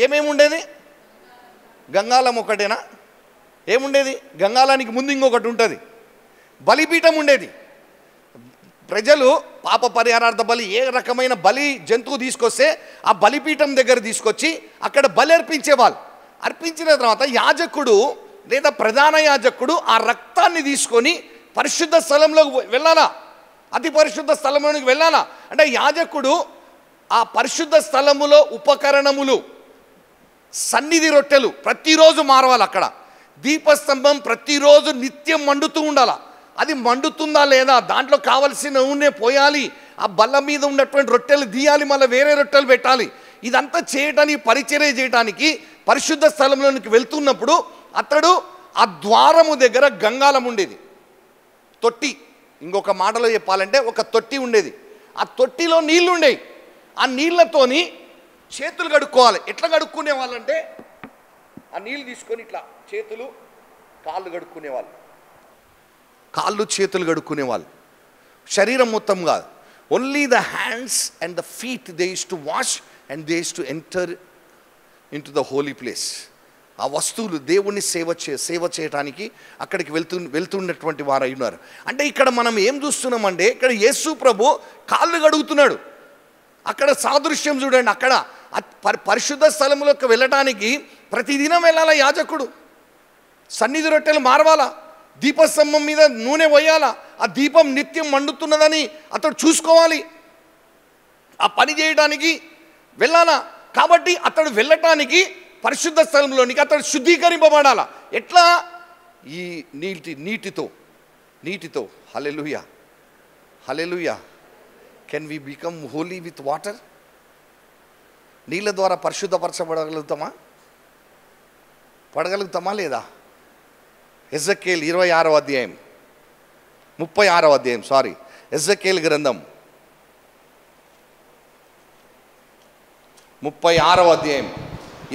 ఏమేమి ఉండేది? గంగాళం ఒకటేనా? ఏముండేది? గంగాళానికి ముందు ఇంకొకటి ఉంటుంది, బలిపీఠం ఉండేది. ప్రజలు పాప పరిహారార్థ బలి, ఏ రకమైన బలి జంతువు తీసుకొస్తే ఆ బలిపీఠం దగ్గర తీసుకొచ్చి అక్కడ బలి అర్పించేవాళ్ళు. అర్పించిన తర్వాత యాజకుడు లేదా ప్రధాన యాజకుడు ఆ రక్తాన్ని తీసుకొని పరిశుద్ధ స్థలంలోకి వెళ్ళాలా, అతి పరిశుద్ధ స్థలంలోనికి వెళ్ళాలా. అంటే యాజకుడు ఆ పరిశుద్ధ స్థలములో ఉపకరణములు, సన్నిధి రొట్టెలు ప్రతిరోజు మారవాలి. అక్కడ దీపస్తంభం ప్రతిరోజు నిత్యం మండుతూ ఉండాలా. అది మండుతుందా లేదా, దాంట్లో కావలసిన నూనె పోయాలి, ఆ బల్ల మీద ఉన్నటువంటి రొట్టెలు తీయాలి, మళ్ళీ వేరే రొట్టెలు పెట్టాలి. ఇదంతా చేయడానికి, పరిచర్య చేయడానికి పరిశుద్ధ స్థలంలోనికి వెళ్తున్నప్పుడు అతడు ఆ ద్వారము దగ్గర గంగాళం ఉండేది, తొట్టి. ఇంకొక మాటలో చెప్పాలంటే ఒక తొట్టి ఉండేది. ఆ తొట్టిలో నీళ్లు ఉండేవి. ఆ నీళ్లతోని చేతులు కడుక్కోవాలి. ఎట్లా కడుక్కునే వాళ్ళంటే ఆ నీళ్ళు తీసుకొని ఇట్లా చేతులు కాళ్ళు కడుక్కునేవాళ్ళు, కాళ్ళు చేతులు కడుక్కునేవాళ్ళు, శరీరం మొత్తం కాదు. Only the hands and the feet they use to wash and they use to enter in to the holy place. ఆ వస్తువులు దేవుణ్ణి సేవ చేయడానికి అక్కడికి వెళ్తున్నటువంటి వారు అయినారు. అంటే ఇక్కడ మనం ఏం చూస్తున్నామంటే, ఇక్కడ యేసు ప్రభు కాళ్ళు కడుగుతున్నాడు. అక్కడ సాదృశ్యం చూడండి. అక్కడ పరిశుద్ధ స్థలంలోకి వెళ్ళడానికి ప్రతిదినం వెళ్ళాలా యాజకుడు, సన్నిధి రొట్టెలు మారవాలా, దీపస్తంభం మీద నూనె పోయాలా, ఆ దీపం నిత్యం మండుతున్నదని అతడు చూసుకోవాలి, ఆ పని చేయడానికి వెళ్ళాలా. కాబట్టి అతడు వెళ్ళటానికి పరిశుద్ధ స్థలంలోనికి అతడు శుద్ధీకరింపబడాలా. ఎట్లా? ఈ నీటితో. Hallelujah, hallelujah. Can we become holy with water? నీళ్ళ ద్వారా పడగలుగుతామా లేదా? ఎజెకియేల్ 26వ అధ్యాయం 36వ అధ్యాయం ఎజెకియేల్ గ్రంథం 36వ అధ్యాయం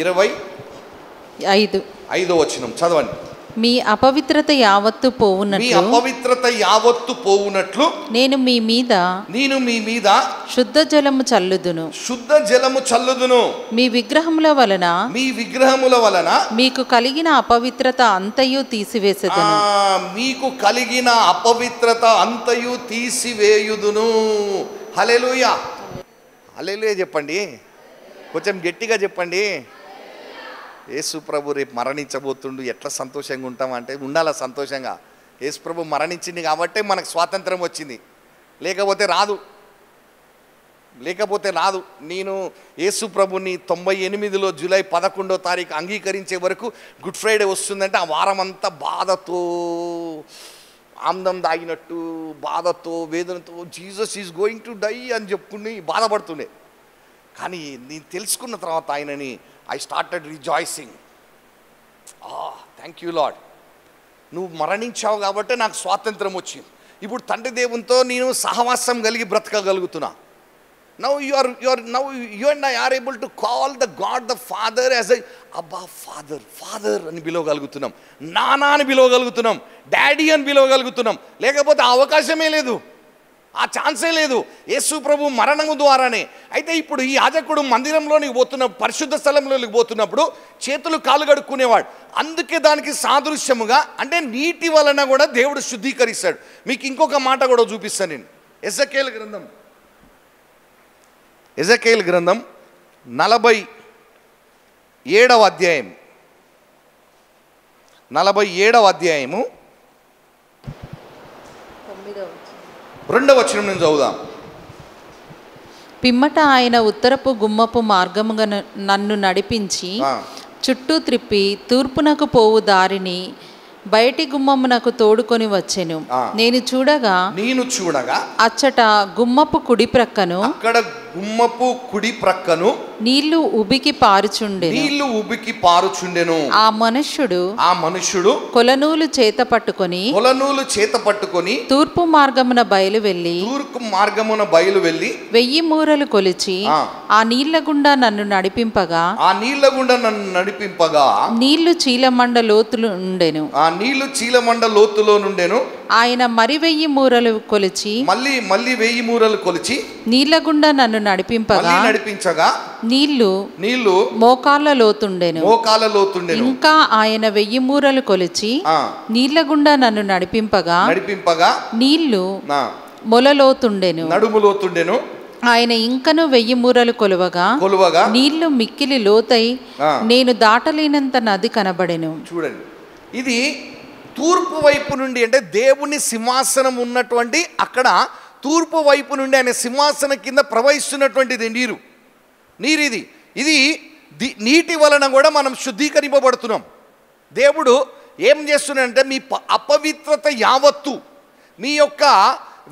25వ వచనం చదవండి. మీ అపవిత్రత యావత్తు పోవునట్లు నేను మీ మీద శుద్ధ జలము చల్లుదును. మీ విగ్రహముల వలన మీకు కలిగిన అపవిత్రత అంతయు తీసివేయుదును. హల్లెలూయా, హల్లెలూయా చెప్పండి, కొంచెం గట్టిగా చెప్పండి. యేసు ప్రభు రేపు మరణించబోతుండు, ఎట్లా సంతోషంగా ఉంటామంటే ఉండాలా సంతోషంగా. యేసు ప్రభు మరణించింది కాబట్టే మనకు స్వాతంత్రం వచ్చింది, లేకపోతే రాదు. నేను యేసు ప్రభుని 98లో జూలై 11వ తారీఖు అంగీకరించే వరకు గుడ్ ఫ్రైడే వస్తుందంటే ఆ వారం అంతా బాధతో, ఆనందం దాగినట్టు, బాధతో, వేదనతో Jesus is going to die అని చెప్పుకుని బాధపడుతుండే. కానీ నేను తెలుసుకున్న తర్వాత ఆయనని I started rejoicing. Thank you Lord, నువ్వు మరణించావు కాబట్టి నాకు స్వాతంత్రం వచ్చింది. ఇప్పుడు తండ్రి దేవునితో నేను సహవాసం కలిగి బ్రతకగలుగుతున్నా. Now you and I are able to call the God the Father as a Abba Father అని పిలవగలుగుతున్నాం, నానా అని పిలవగలుగుతున్నాం, డాడీ అని పిలవగలుగుతున్నాం. లేకపోతే ఆ అవకాశమే లేదు, ఆ ఛాన్సే లేదు యేసు ప్రభు మరణము ద్వారానే. అయితే ఇప్పుడు ఈ యాజకుడు మందిరంలోనికి పోతున్నప్పుడు, పరిశుద్ధ స్థలంలోనికి పోతున్నప్పుడు చేతులు కాలు కడుక్కునేవాడు. అందుకే దానికి సాదృశ్యముగా, అంటే నీటి వలన కూడా దేవుడు శుద్ధీకరిస్తాడు. మీకు ఇంకొక మాట కూడా చూపిస్తాను నేను. ఎజెకీయెలు గ్రంథం 47వ అధ్యాయం 2వ వచనం నుంచి చదువుదాం. పిమ్మట ఆయన ఉత్తరపు గుమ్మపు మార్గముగా నన్ను నడిపించి చుట్టూ త్రిప్పి తూర్పునకు పోవు దారిని బయటి గుమ్మమునకు తోడుకొని వచ్చెను. నేను చూడగా అచ్చట గుమ్మపు కుడి ప్రక్కను, అక్కడ గుమ్మపు కుడి ప్రక్కను నీళ్లు ఉబికి పారుచుండెను. ఆ మనుష్యుడు కొలనూలు చేత పట్టుకొని తూర్పు మార్గమున బయలు వెళ్ళి 1000 మూరలు కొలిచి ఆ నీళ్ల గుండా నన్ను నడిపింపగా నీళ్లు చీలమండ లోతులో నుండెను. ఆయన మరి 1000 మూరలు కొలిచి మళ్ళీ 1000 మూరలు కొలిచి నీళ్ల గుండా నన్ను నడిపించగా నీళ్లు మోకాళ్ళ లోతుండెను. ఇంకా ఆయన 1000 మూరలు కొలిచి నీళ్ల గుండా నన్ను నడిపింపగా నీళ్లు మొలలోతుండెను, నడుములోతుండెను. ఆయన ఇంకను 1000 మూరలు కొలువగా నీళ్లు మిక్కిలి లోతై నేను దాటలేనంత నది కనబడెను. చూడండి, ఇది తూర్పు వైపు నుండి, అంటే దేవుని సింహాసనం ఉన్నటువంటి అక్కడ తూర్పు వైపు నుండి ఆయన సింహాసనం కింద ప్రవహిస్తున్నటువంటిది నీరు. ఇది నీటి వలన కూడా మనం శుద్ధీకరింపబడుతున్నాం. దేవుడు ఏం చేస్తున్నాడంటే మీ అపవిత్రత యావత్తు, మీ యొక్క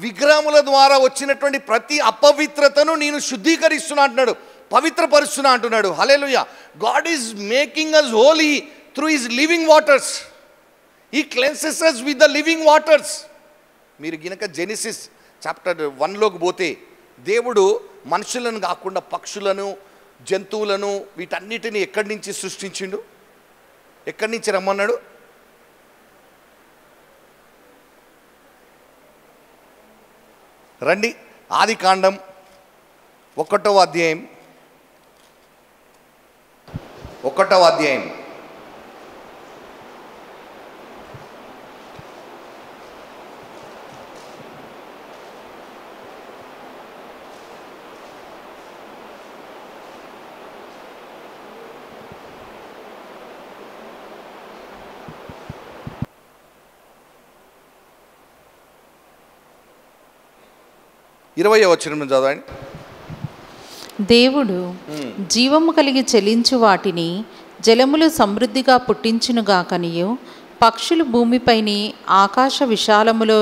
విగ్రహముల ద్వారా వచ్చినటువంటి ప్రతి అపవిత్రతను నేను శుద్ధీకరిస్తున్నా అంటున్నాడు, పవిత్రపరుస్తున్నా అంటున్నాడు. Hallelujah. God is making us holy through his living waters. He cleanses us with the living waters. మీరు గినక జెనిసిస్ చాప్టర్ 1లోకి పోతే దేవుడు మనుషులను కాకుండా పక్షులను, జంతువులను, వీటన్నిటిని ఎక్కడి నుంచి సృష్టించిండు? ఎక్కడి నుంచి రమ్మన్నాడు? రండి, ఆదికాండం 1వ అధ్యాయం 20వ వచనం చదవండి. దేవుడు జీవము కలిగి చెలించు వాటిని జలములు సమృద్ధిగా పుట్టించునుగాకనియు, పక్షులు భూమిపైని ఆకాశ విశాలములో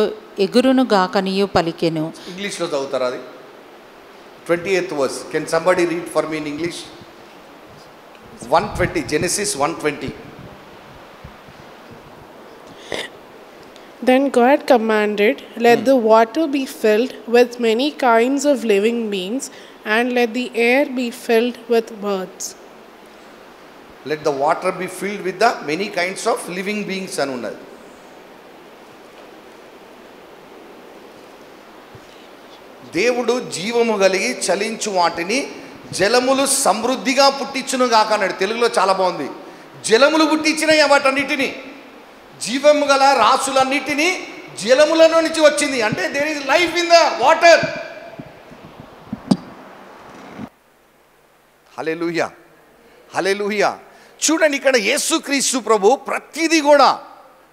ఎగురునుగాకనియు పలికెను. ఇంగ్లీష్లో చదువుతారా అది? 28th verse. Can somebody read for me in English? 120, Genesis 1:20. Then God commanded, let the water be filled with many kinds of living beings, and let the air be filled with birds. Let the water be filled with the many kinds of living beings అని ఉన్నది. దేవుడు జీవము కలిగి చలించు వాటిని జలములు సమృద్ధిగా పుట్టించును గాక అన్నాడు. తెలుగులో చాలా బాగుంది. జలములు పుట్టించినాయి వాటన్నిటిని, జీవము గల రాసులన్నిటినీ జలములలో నుంచి వచ్చింది. అంటే there is life in the water. Hallelujah, hallelujah. చూడండి, ఇక్కడ యేసుక్రీస్తు ప్రభు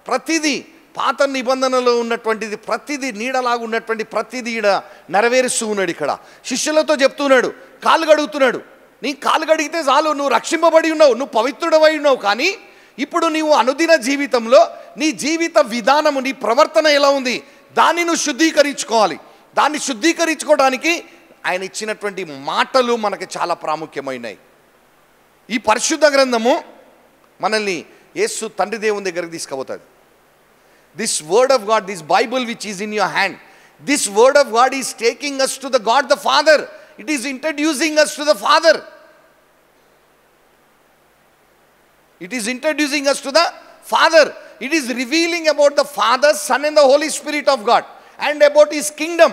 ప్రతిదీ పాత నిబంధనలో ఉన్నటువంటిది ప్రతిదీ నీడలాగా ఉన్నటువంటి ప్రతిదీ ఈడ నెరవేరుస్తూ ఉన్నాడు. ఇక్కడ శిష్యులతో చెప్తున్నాడు, కాళ్ళు కడుగుతున్నాడు. నీ కాళ్ళు కడిగితే చాలు, నువ్వు రక్షింపబడి ఉన్నావు, నువ్వు పవిత్రుడవై ఉన్నావు. కానీ ఇప్పుడు నీవు అనుదిన జీవితంలో నీ జీవిత విధానము, నీ ప్రవర్తన ఎలా ఉంది, దాన్ని నువ్వు శుద్ధీకరించుకోవాలి. దాన్ని శుద్ధీకరించుకోవడానికి ఆయన ఇచ్చినటువంటి మాటలు మనకి చాలా ప్రాముఖ్యమైనవి. ఈ పరిశుద్ధ గ్రంథము మనల్ని యేసు తండ్రి దేవుని దగ్గరికి తీసుకుపోతుంది. This word of God, this Bible which is in your hand, this word of God is taking us to the God the Father. It is introducing us to the Father. It is introducing us to the Father. It is revealing about the Father, Son and the Holy Spirit of God and about His kingdom.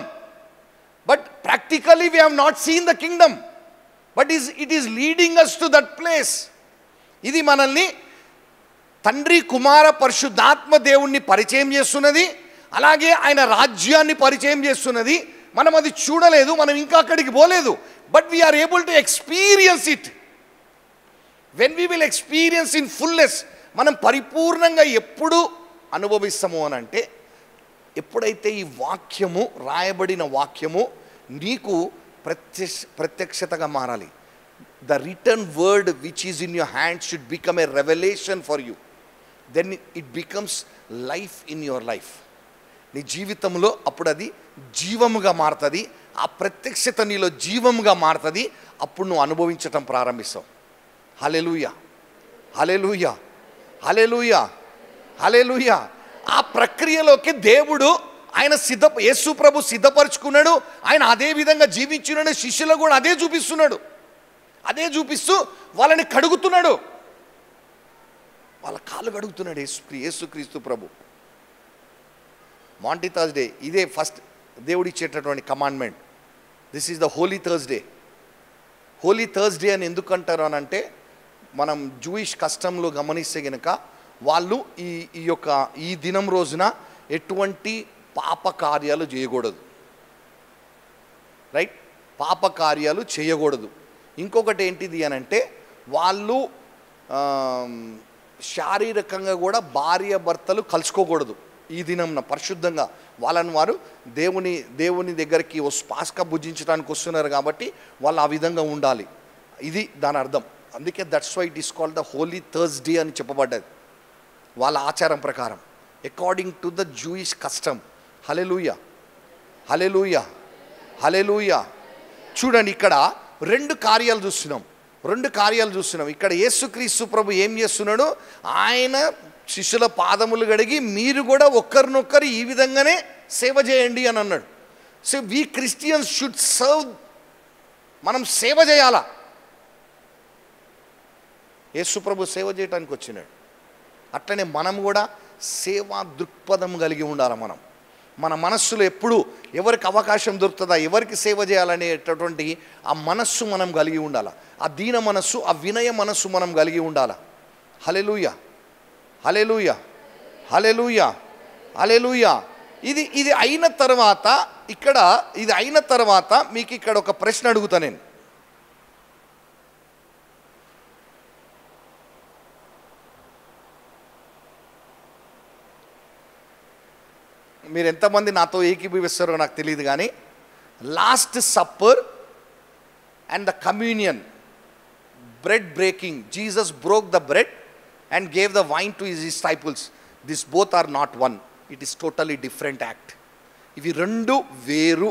But practically we have not seen the kingdom. But it is leading us to that place. ఇది మనల్ని తండ్రి కుమార పరిశుద్ధాత్మ దేవుణ్ణి పరిచయం చేస్తున్నది. అలాగే ఆయన రాజ్యాన్ని పరిచయం చేస్తున్నది. మనం అది చూడలేదు, మనం ఇంకా అక్కడికి పోలేదు. But we are able to experience it. When we will experience in fullness, మనం పరిపూర్ణంగా ఎప్పుడు అనుభవిస్తాము అని అంటే, ఎప్పుడైతే ఈ వాక్యము, రాయబడిన వాక్యము నీకు ప్రత్యక్షతగా మారాలి. The return word which is in your hand should become a revolution for you. Then it becomes life in your life. నీ జీవితంలో అప్పుడు అది జీవముగా మారుతుంది. ఆ ప్రత్యక్షత నీలో జీవముగా మారుతుంది. అప్పుడు నువ్వు అనుభవించటం ప్రారంభిస్తావు. హల్లెలూయా, హల్లెలూయా, హల్లెలూయా, హల్లెలూయా. ఆ ప్రక్రియలోకి దేవుడు ఆయన యేసు ప్రభు సిద్ధపరుచుకున్నాడు. ఆయన అదే విధంగా జీవించున్నాడు. శిష్యులు కూడా అదే చూపిస్తున్నాడు. అదే చూపిస్తూ వాళ్ళని కడుగుతున్నాడు, వాళ్ళ కాళ్ళు కడుగుతున్నాడు యేసుక్రీస్తు ప్రభు. మాంటీ థర్స్డే ఇదే ఫస్ట్ దేవుడు ఇచ్చేటటువంటి commandment. This is the holy Thursday. Holy Thursday అని ఎందుకు అంటారు అని అంటే, మనం జూయిష్ కస్టంలో గమనిస్తే గనక వాళ్ళు ఈ దినం రోజున ఎటువంటి పాప కార్యాలు చేయకూడదు. రైట్, పాప కార్యాలు చేయకూడదు. ఇంకొకటి ఏంటిది అని అంటే, వాళ్ళు శారీరకంగా కూడా భార్య భర్తలు కలుసుకోకూడదు. ఈ దినంన పరిశుద్ధంగా వాళ్ళని వారు దేవుని దగ్గరికి పాస్కా భుజించడానికి వస్తున్నారు కాబట్టి వాళ్ళు ఆ విధంగా ఉండాలి. ఇది దాని అర్థం. అందుకే that's why it is called the holy Thursday అని చెప్పబడ్డది వాళ్ళ ఆచారం ప్రకారం, according to the Jewish custom. Hallelujah, hallelujah, hallelujah. చూడండి, ఇక్కడ రెండు కార్యాలు చూస్తున్నాం. ఇక్కడ యేసుక్రీస్తు ప్రభు ఏం చేస్తున్నాడు? ఆయన శిష్యుల పాదములు గడిగి మీరు కూడా ఒకరినొకరు ఈ విధంగానే సేవ చేయండి అని అన్నాడు. So we Christians should serve. మనం సేవ చేయాలా. యేసు ప్రభు సేవ చేయడానికి వచ్చినాడు. అట్లనే మనం కూడా సేవా దృక్పథం కలిగి ఉండాలి. మన మనస్సులో ఎప్పుడు ఎవరికి అవకాశం దొరుకుతుందా, ఎవరికి సేవ చేయాలనేటటువంటి ఆ మనస్సు మనం కలిగి ఉండాలి. ఆ దీన మనస్సు, ఆ వినయ మనస్సు మనం కలిగి ఉండాలి. హల్లెలూయా, హల్లెలూయా, హల్లెలూయా, హల్లెలూయా. ఇది అయిన తర్వాత మీకు ఇక్కడ ఒక ప్రశ్న అడుగుతా నేను. మీరు ఎంతమంది నాతో ఏకీభవిస్తారో నాకు తెలియదు, కానీ last supper and the communion, bread breaking, Jesus broke the bread and gave the wine to his disciples. This both are not one. It is totally different act. ఇవి రెండు వేరు,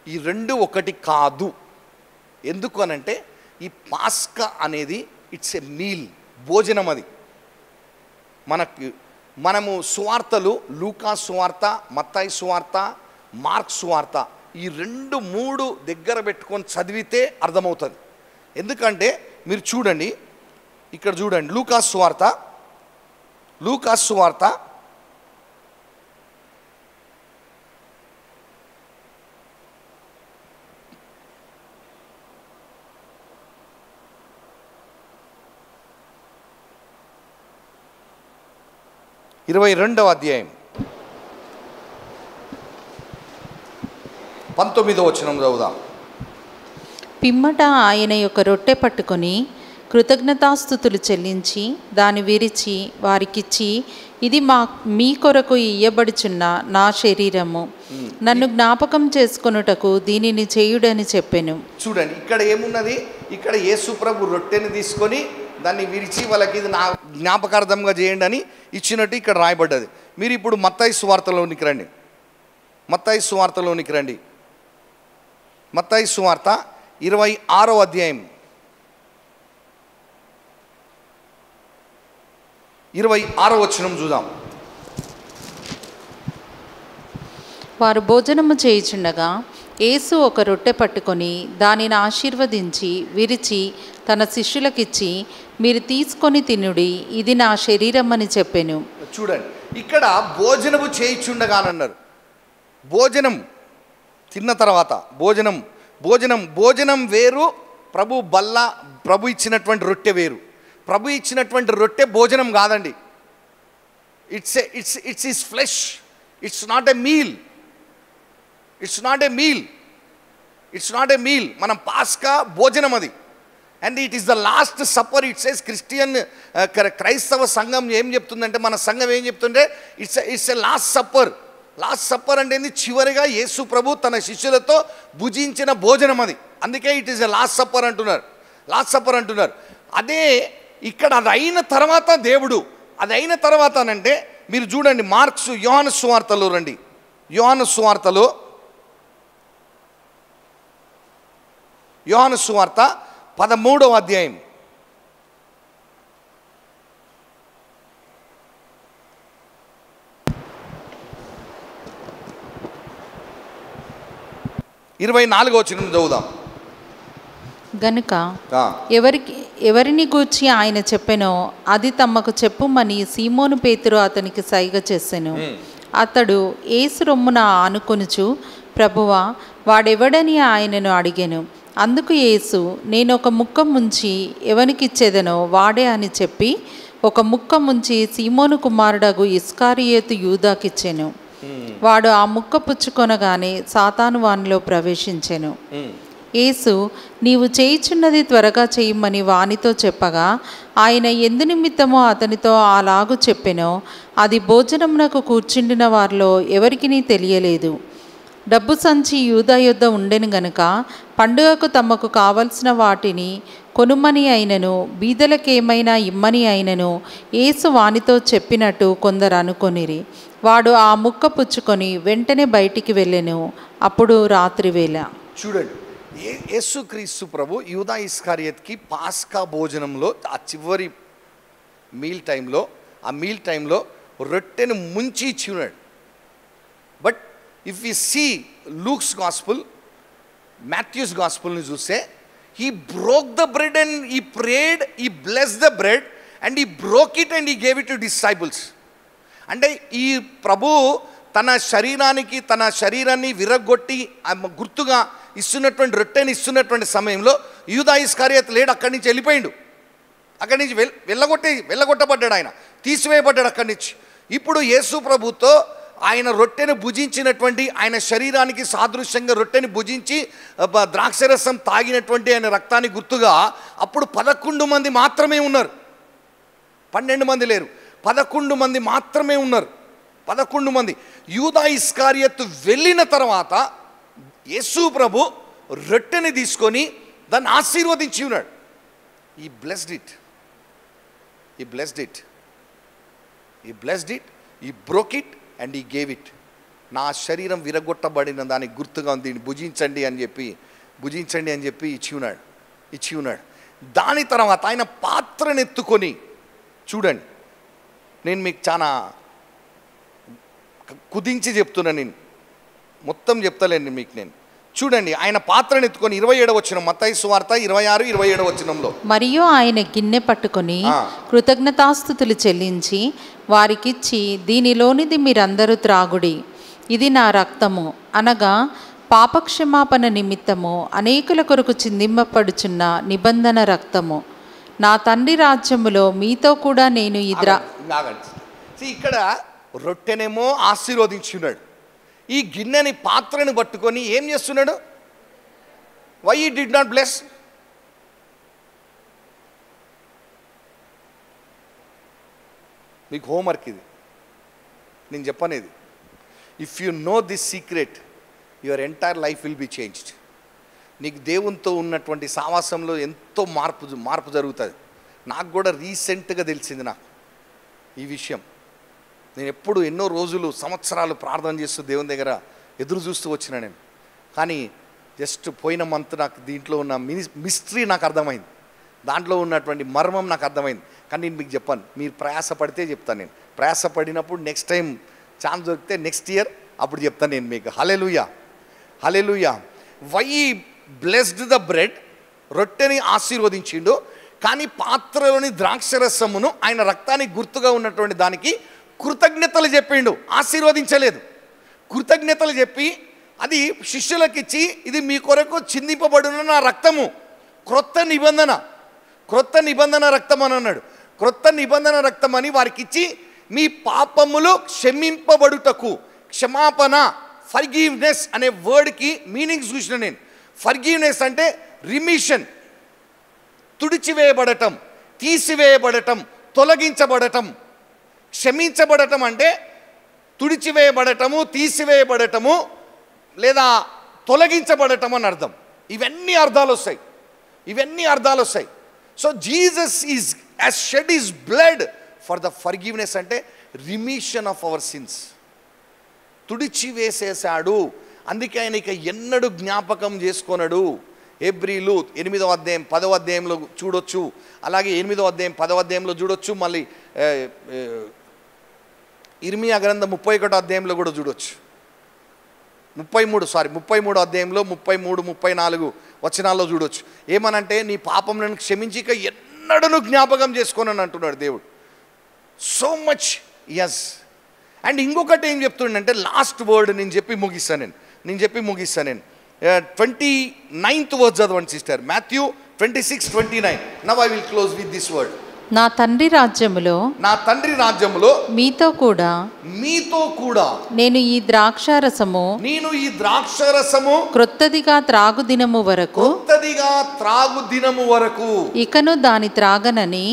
ఈ రెండు ఒకటి కాదు. ఎందుకు అనంటే, ఈ పాస్కా అనేది ఇట్స్ ఎ మీల్, భోజనం. అది మనము సువార్తలు, లూకా సువార్త, మత్తయి సువార్త, మార్క్ సువార్త, ఈ 2-3 దగ్గర పెట్టుకొని చదివితే అర్థమవుతుంది. ఎందుకంటే మీరు చూడండి, ఇక్కడ చూడండి, లూకా సువార్త 22వ అధ్యాయం 19వ వచనం చదువుదాం. పిమ్మట ఆయన యొక్క రొట్టె పట్టుకొని కృతజ్ఞతాస్తుతులు చెల్లించి దాన్ని విరిచి వారికిచ్చి, ఇది మీ కొరకు ఇయ్యబడుచున్న నా శరీరము, నన్ను జ్ఞాపకం చేసుకొనుటకు దీనిని చేయుడని చెప్పెను. చూడండి ఇక్కడ ఏమున్నది, ఇక్కడ యేసు ప్రభు రొట్టెని తీసుకొని దాన్ని విరిచి వాళ్ళకి ఇది నా జ్ఞాపకార్థంగా చేయండి అని ఇచ్చినట్టు ఇక్కడ రాయబడ్డది. మీరు ఇప్పుడు మత్తయి సువార్తలోనికి రండి. మత్తయి సువార్తలోనికి రండి. మత్తయి సువార్త 26వ అధ్యాయం 26వ వచనం చూద్దాం. వారు భోజనము చేయుచుండగా యేసు ఒక రొట్టె పట్టుకొని దానిని ఆశీర్వదించి విరిచి తన శిష్యులకిచ్చి, మీరు తీసుకొని తినుడి, ఇది నా శరీరం అని చెప్పెను. చూడండి ఇక్కడ భోజనము చేయుచుండగానన్నారు. భోజనం తిన్న తర్వాత భోజనం వేరు, ప్రభు ఇచ్చినటువంటి రొట్టె వేరు. ప్రభు ఇచ్చినటువంటి రొట్టె భోజనం కాదండి. It's his flesh. It's not a meal. మనం పాస్కా భోజనం అది. And it is the last supper. It says క్రైస్తవ సంఘం ఏం చెప్తుందంటే, మన సంఘం ఏం చెప్తుంటే it's a last supper. Last supper అంటే ఏంది? చివరిగా యేసు ప్రభు తన శిష్యులతో భుజించిన భోజనం అది. అందుకే it is a last supper అంటున్నారు. అదే ఇక్కడ అది అయిన తర్వాత దేవుడు, అది అయిన తర్వాత అంటే మీరు చూడండి, యోహాను సువార్తలో రండి. యోహాను సువార్త 13వ అధ్యాయం 24వ వచనం చదువుదాం. గనుక ఎవరిని గూర్చి ఆయన చెప్పెనో అది తమకు చెప్పుమని సీమోను పేతురు అతనికి సైగ చేసెను. అతడు యేసు రొమ్మున ఆనుకొనుచు, ప్రభువా, వాడెవడని ఆయనను అడిగెను. అందుకు యేసు, నేను ఒక ముక్క ముంచి ఎవనికిచ్చేదనో వాడే అని చెప్పి ఒక ముక్క ముంచి సీమోను కుమారుడగు ఇస్కారియోతు యూదాకిచ్చెను. వాడు ఆ ముక్క పుచ్చుకొనగానే సాతాను వానిలో ప్రవేశించెను. యేసు, నీవు చేయుచున్నది త్వరగా చేయమని వానితో చెప్పగా, ఆయన ఎందు నిమిత్తమో అతనితో అలాగు చెప్పెనో అది భోజనమునకు కూర్చుండిన వారిలో ఎవరికినీ తెలియలేదు. డబ్బు సంచి యూదా యొద్ద ఉండెను గనుక పండుగకు తమకు కావలసిన వాటిని కొనుమని అయినను బీదలకేమైనా ఇమ్మని అయినను యేసు వానితో చెప్పినట్టు కొందరు అనుకొనిరి. వాడు ఆ ముక్క పుచ్చుకొని వెంటనే బయటికి వెళ్ళెను. అప్పుడు రాత్రివేళ. చూడండి, యేసుక్రీస్తు ప్రభు యూదా ఇస్కారియోతుకి పాస్కా భోజనంలో ఆ చివరి మీల్ టైంలో రొట్టెను ముంచి ఇచ్చి ఉన్నాడు. But if we see Luke's gospel, Matthew's గాస్పుల్ని చూస్తే, he broke the bread and he prayed, he blessed the bread and he broke it and he gave it to disciples. అంటే ఈ ప్రభు తన శరీరాన్ని విరగొట్టి గుర్తుగా ఇస్తున్నటువంటి రొట్టెని ఇస్తున్నటువంటి సమయంలో యూదా ఇస్కారియోతు లేడు, అక్కడి నుంచి వెళ్ళిపోయిండు. అక్కడి నుంచి వెళ్ళగొట్టబడ్డాడు, ఆయన తీసివేయబడ్డాడు అక్కడి నుంచి. ఇప్పుడు యేసు ప్రభుతో ఆయన రొట్టెను భుజించినటువంటి, ఆయన శరీరానికి సాదృశ్యంగా రొట్టెని భుజించి ద్రాక్షరసం తాగినటువంటి ఆయన రక్తాన్ని గుర్తుగా అప్పుడు 11 మంది మాత్రమే ఉన్నారు. 12 మంది లేరు, 11 మంది మాత్రమే ఉన్నారు. 11 మంది. యూదా ఇస్కారియోతు వెళ్ళిన తర్వాత యేసు ప్రభు రొట్టెని తీసుకొని దాన్ని ఆశీర్వదించి ఉన్నాడు. He blessed it, he broke it and he gave it. నా శరీరం విరగొట్టబడిన దానికి గుర్తుగా ఉంది, భుజించండి అని చెప్పి ఇచ్చి ఉన్నాడు. దాని తర్వాత ఆయన పాత్రను ఎత్తుకొని, చూడండి, నేను మీకు చాలా కుదించి చెప్తున్నా, నేను మొత్తం చెప్తలేండి మీకు. నేను చూడండి, ఆయన పాత్రను ఎత్తుకొని 27వ వచనం, మత్తయి సువార్త 26-27వ వచనంలో, మరియు ఆయన గిన్నె పట్టుకొని కృతజ్ఞతాస్తుతులు చెల్లించి వారికిచ్చి, దీనిలోనిది మీరందరూ త్రాగుడి, ఇది నా రక్తము, అనగా పాపక్షమాపణ నిమిత్తము అనేకుల కొరకు చిందింపబడుచున్న నిబంధన రక్తము. నా తండ్రి రాజ్యములో మీతో కూడా నేను ఇక్కడ రొట్టెనేమో ఆశీర్వదించున్నాడు, ఈ గిన్నెని పాత్రను పట్టుకొని ఏం చేస్తున్నాడు? Why he did not bless? మీకు హోంవర్క్ ఇది. నేను చెప్పనేది. If you know this secret, your entire life will be changed. నీకు దేవునితో ఉన్నటువంటి సావాసంలో ఎంతో మార్పు జరుగుతుంది. నాకు కూడా రీసెంట్గా తెలిసింది నాకు ఈ విషయం. నేను ఎప్పుడు ఎన్నో రోజులు సంవత్సరాలు ప్రార్థన చేస్తూ దేవుని దగ్గర ఎదురు చూస్తూ వచ్చిన నేను. కానీ జస్ట్ పోయిన మంత్ నాకు దీంట్లో ఉన్న మిస్టరీ నాకు అర్థమైంది, దాంట్లో ఉన్నటువంటి మర్మం నాకు అర్థమైంది. కానీ నేను మీకు చెప్పాను, మీరు ప్రయాసపడితే చెప్తాను. నేను ప్రయాసపడినప్పుడు నెక్స్ట్ టైం ఛాన్స్ దొరికితే నెక్స్ట్ ఇయర్ అప్పుడు చెప్తాను నేను మీకు. హల్లెలూయా, hallelujah. Why blessed the bread, రొట్టెని ఆశీర్వదించిండు, కానీ పాత్రలోని ద్రాక్షరసమును ఆయన రక్తానికి గుర్తుగా ఉన్నటువంటి దానికి కృతజ్ఞతలు చెప్పిండు, ఆశీర్వదించలేదు. కృతజ్ఞతలు చెప్పి అది శిష్యులకు ఇచ్చి, ఇది మీ కొరకు చిందింపబడిన నా రక్తము, క్రొత్త నిబంధన రక్తం అని అన్నాడు. క్రొత్త నిబంధన రక్తం అని వారికి ఇచ్చి, మీ పాపములు క్షమింపబడుటకు, క్షమాపణ, ఫర్గివ్నెస్ అనే వర్డ్కి మీనింగ్స్ చూసిన నేను. ఫర్గివ్నెస్ అంటే రిమిషన్, తుడిచివేయబడటం, తీసివేయబడటం, తొలగించబడటం. క్షమించబడటం అంటే తుడిచివేయబడటము, తీసివేయబడటము లేదా తొలగించబడటం అని అర్థం. ఇవన్నీ అర్థాలు వస్తాయి. So Jesus is has shed his blood for the forgiveness అంటే రిమిషన్ ఆఫ్ అవర్ సిన్స్. తుడిచివేసేశాడు, అందుకే ఆయన ఇక ఎన్నడూ జ్ఞాపకం చేసుకొనడు. హెబ్రీలు 8వ అధ్యాయం 10వ అధ్యాయంలో చూడొచ్చు, అలాగే 8వ అధ్యాయం 10వ అధ్యాయంలో చూడొచ్చు, మళ్ళీ ఇర్మియా గ్రంథం 31వ అధ్యాయంలో కూడా చూడొచ్చు. 33వ అధ్యాయంలో 33, 34 వచనాల్లో చూడొచ్చు. ఏమనంటే, నీ పాపములను క్షమించి ఇక ఎన్నడూ జ్ఞాపకం చేసుకోనని అంటున్నాడు దేవుడు. So much yes. అండ్ ఇంకొకటి ఏం చెప్తుండంటే, లాస్ట్ వర్డ్ నేను చెప్పి ముగిస్తాను నేను 29th వర్డ్ చదవండి sister. Matthew 26:29. Now I will close with this word. నా తండ్రి రాజ్యములో మీతో కూడా నేను ఈ ద్రాక్షారసము క్రొత్తదిగా త్రాగు దినము వరకు ఇకను దాని త్రాగనని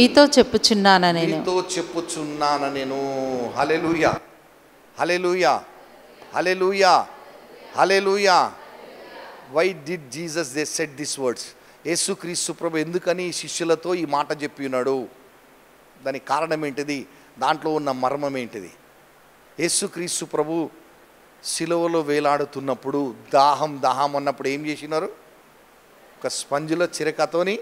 మీతో చెప్పుచున్నాను నేను. Hallelujah, hallelujah, hallelujah, hallelujah. Why did Jesus they said this words? Yesukristu ప్రభు ఎందుకని శిష్యులతో ఈ మాట చెప్పి ఉన్నాడు? దానికి కారణం ఏంటిది? దాంట్లో ఉన్న మర్మం ఏంటిది? యేసుక్రీస్తు ప్రభు శిలువలో వేలాడుతున్నప్పుడు దాహం అన్నప్పుడు ఏం చేసినారు? ఒక స్పంజులో చిరకతోని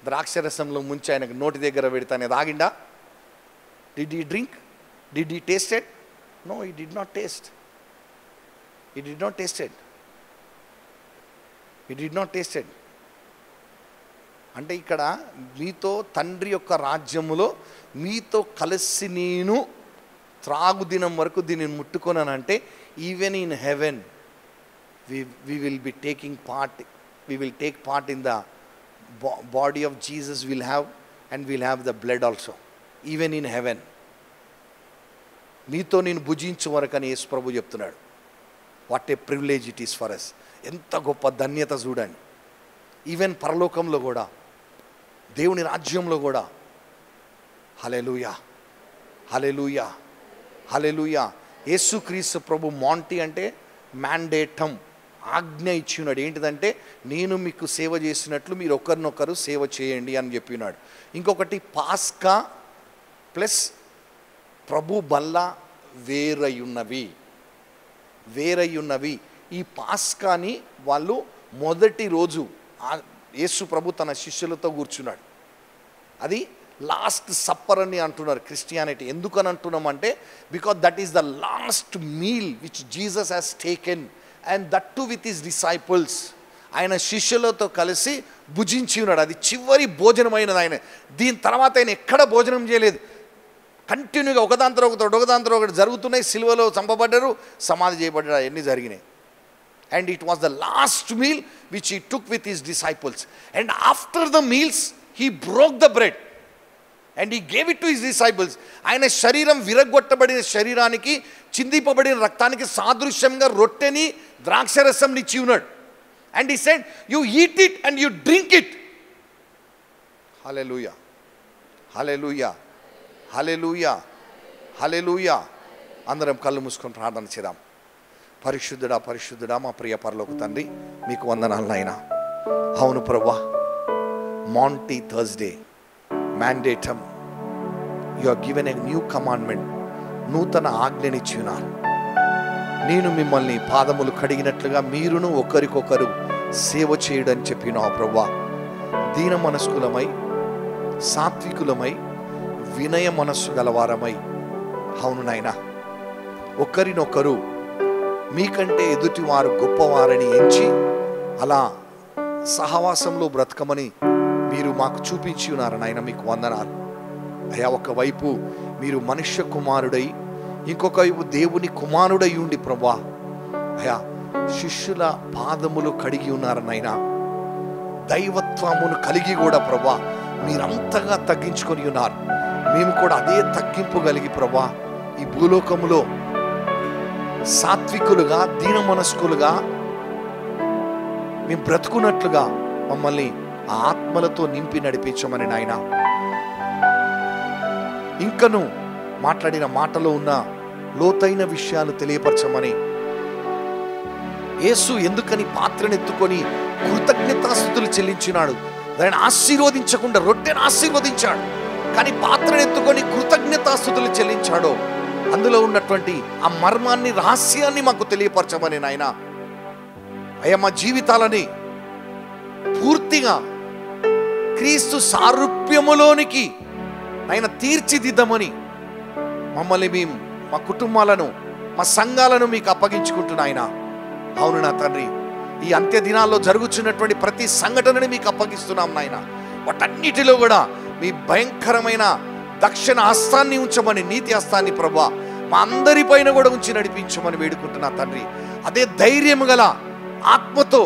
ద్రాక్షరసంలో ముంచి ఆయనకు నోటి దగ్గర పెడతానే తాగిండా? Did he drink? Did he taste it? No, he did not taste. He did not taste it. అంటే ఇక్కడ మీతో తండ్రి యొక్క రాజ్యములో మీతో కలిసి నేను త్రాగు దినం వరకు దీనిని ముట్టుకొనానంటే, even in heaven we will be taking part, we will take part in the body of Jesus will have, and we'll have the blood also, even in heaven. మీతో నేను భుజించు వరకు అని యేసు ప్రభు చెప్తున్నాడు. What a privilege it is for us. ఎంత గొప్ప ధన్యత చూడండి. ఈవెన్ పరలోకంలో కూడా, దేవుని రాజ్యంలో కూడా. హల్లెలూయా, హల్లెలూయా, హల్లెలూయా. యేసుక్రీస్తు ప్రభు మాంటి అంటే మ్యాండేటం, ఆజ్ఞ ఇచ్చినాడు. ఏంటిదంటే, నేను మీకు సేవ చేసినట్లు మీరు ఒకరినొకరు సేవ చేయండి అని చెప్పినాడు. ఇంకొకటి పాస్కా ప్లస్ ప్రభు బల్ల వేరయ్యున్నవి. ఈ పాస్కాని వాళ్ళు మొదటి రోజు యేసు ప్రభు తన శిష్యులతో కూర్చున్నాడు. అది లాస్ట్ సప్పర్ అని అంటున్నారు క్రిస్టియానిటీ. ఎందుకని అంటున్నామంటే, because that is the last meal which Jesus has taken, and that to with his disciples. ఆయన శిష్యులతో కలిసి భుజించి ఉన్నాడు. అది చివరి భోజనమైనది. ఆయన దీని తర్వాత ఆయన ఎక్కడ భోజనం చేయలేదు. కంటిన్యూగా ఒకదాంతరం ఒకటి జరుగుతున్నాయి. సిలువలో చంపబడ్డారు, సమాధి చేయబడ్డారు, అవన్నీ జరిగినాయి. And it was the last meal which he took with his disciples. And after the meals he broke the bread and he gave it to his disciples. ఆయన శరీరం విరగొట్టబడిన శరీరానికి, చిందింపబడిన రక్తానికి సాదృశ్యంగా రొట్టెని ద్రాక్షరసం ఇచ్చి ఉన్నాడు. And he said, you eat it and you drink it. Hallelujah, hallelujah, hallelujah, hallelujah. అందరం కళ్ళు మూసుకొని ప్రార్థన చేద్దాం. పరిశుద్ధుడా పరిశుద్ధుడా మా ప్రియ పరలోక తండ్రి, మీకు వందనాలు నాయనా. అవును ప్రభువా, Maundy Thursday mandatum you are given a new commandment, నూతన ఆజ్ఞనిచ్చి ఉన్నారు. నేను మిమ్మల్ని పాదములు కడిగినట్లుగా మీరును ఒకరికొకరు సేవ చేయడని చెప్పినావు ప్రభువా. దీన మనస్కులమై, సాత్వికులమై, వినయ మనస్సు గలవారమై, అవును నాయనా, ఒకరినొకరు మీకంటే ఎదుటి వారు గొప్పవారని ఎంచి అలా సహవాసంలో బ్రతకమని మీరు మాకు చూపించి ఉన్నారు నాయన. మీకు వందనాలు అయ్యా. ఒకవైపు మీరు మనుష్య కుమారుడై, ఇంకొక వైపు దేవుని కుమారుడై ఉండి ప్రభా అయ్యా శిష్యుల పాదములు కడిగి ఉన్నారు నాయనా. దైవత్వమును కలిగి కూడా ప్రభా మీరంతగా తగ్గించుకొని ఉన్నారు. మేము కూడా అదే తగ్గింపు కలిగి ప్రభా ఈ భూలోకములో సాత్వికులుగా, దీన మనస్కులుగా మేము బ్రతుకున్నట్లుగా మమ్మల్ని ఆత్మలతో నింపి నడిపించమని నాయన. ఇంకను మాట్లాడిన మాటలో ఉన్న లోతైన విషయాలు తెలియపరచమని, యేసు ఎందుకని పాత్రనెత్తుకొని కృతజ్ఞతాస్తుతులు చెల్లించినాడు? దాన్ని ఆశీర్వదించకుండా రొట్టెను ఆశీర్వదించాడు, కానీ పాత్రనెత్తుకొని కృతజ్ఞతాస్తుతులు చెల్లించాడో అందులో ఉన్నటువంటి ఆ మర్మాన్ని, రహస్యాన్ని మాకు తెలియపరచమని నాయన. అయ్యా మా జీవితాలని పూర్తిగా క్రీస్తు సారూప్యములోనికి ఆయన తీర్చిదిద్దమని మమ్మల్ని మేము, మా కుటుంబాలను, మా సంఘాలను మీకు అప్పగించుకుంటున్నాయన. అవును నా తండ్రి, ఈ అంత్య దినాల్లో జరుగుతున్నటువంటి ప్రతి సంఘటనని మీకు అప్పగిస్తున్నాం నాయన. వాటన్నిటిలో కూడా మీ భయంకరమైన దక్షిణ హస్తాన్ని ఉంచమని, నీతి హస్తాన్ని ప్రభా మా అందరిపైన కూడా ఉంచి నడిపించమని వేడుకుంటున్నా తండ్రి. అదే ధైర్యము గల ఆత్మతో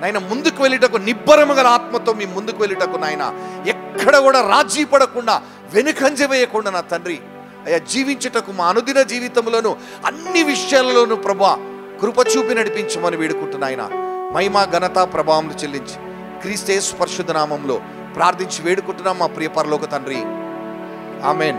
నాయన ముందుకు వెళ్ళేటకు, నిబ్బరము గల ఆత్మతో మీ ముందుకు వెళ్ళేటకు నాయన, ఎక్కడ కూడా రాజీ పడకుండా, వెనుకంజ వేయకుండా నా తండ్రి అయ్యా జీవించుటకు మా అనుదిన జీవితంలోను అన్ని విషయాలలోనూ ప్రభా కృప చూపి నడిపించమని వేడుకుంటున్నాయన. మహిమ ఘనత ప్రభావం చెల్లించి క్రీస్తు యేసు పరిశుద్ధ నామంలో ప్రార్థించి వేడుకుంటున్నాం మా ప్రియ పరలోక తండ్రి. ఆమెన్.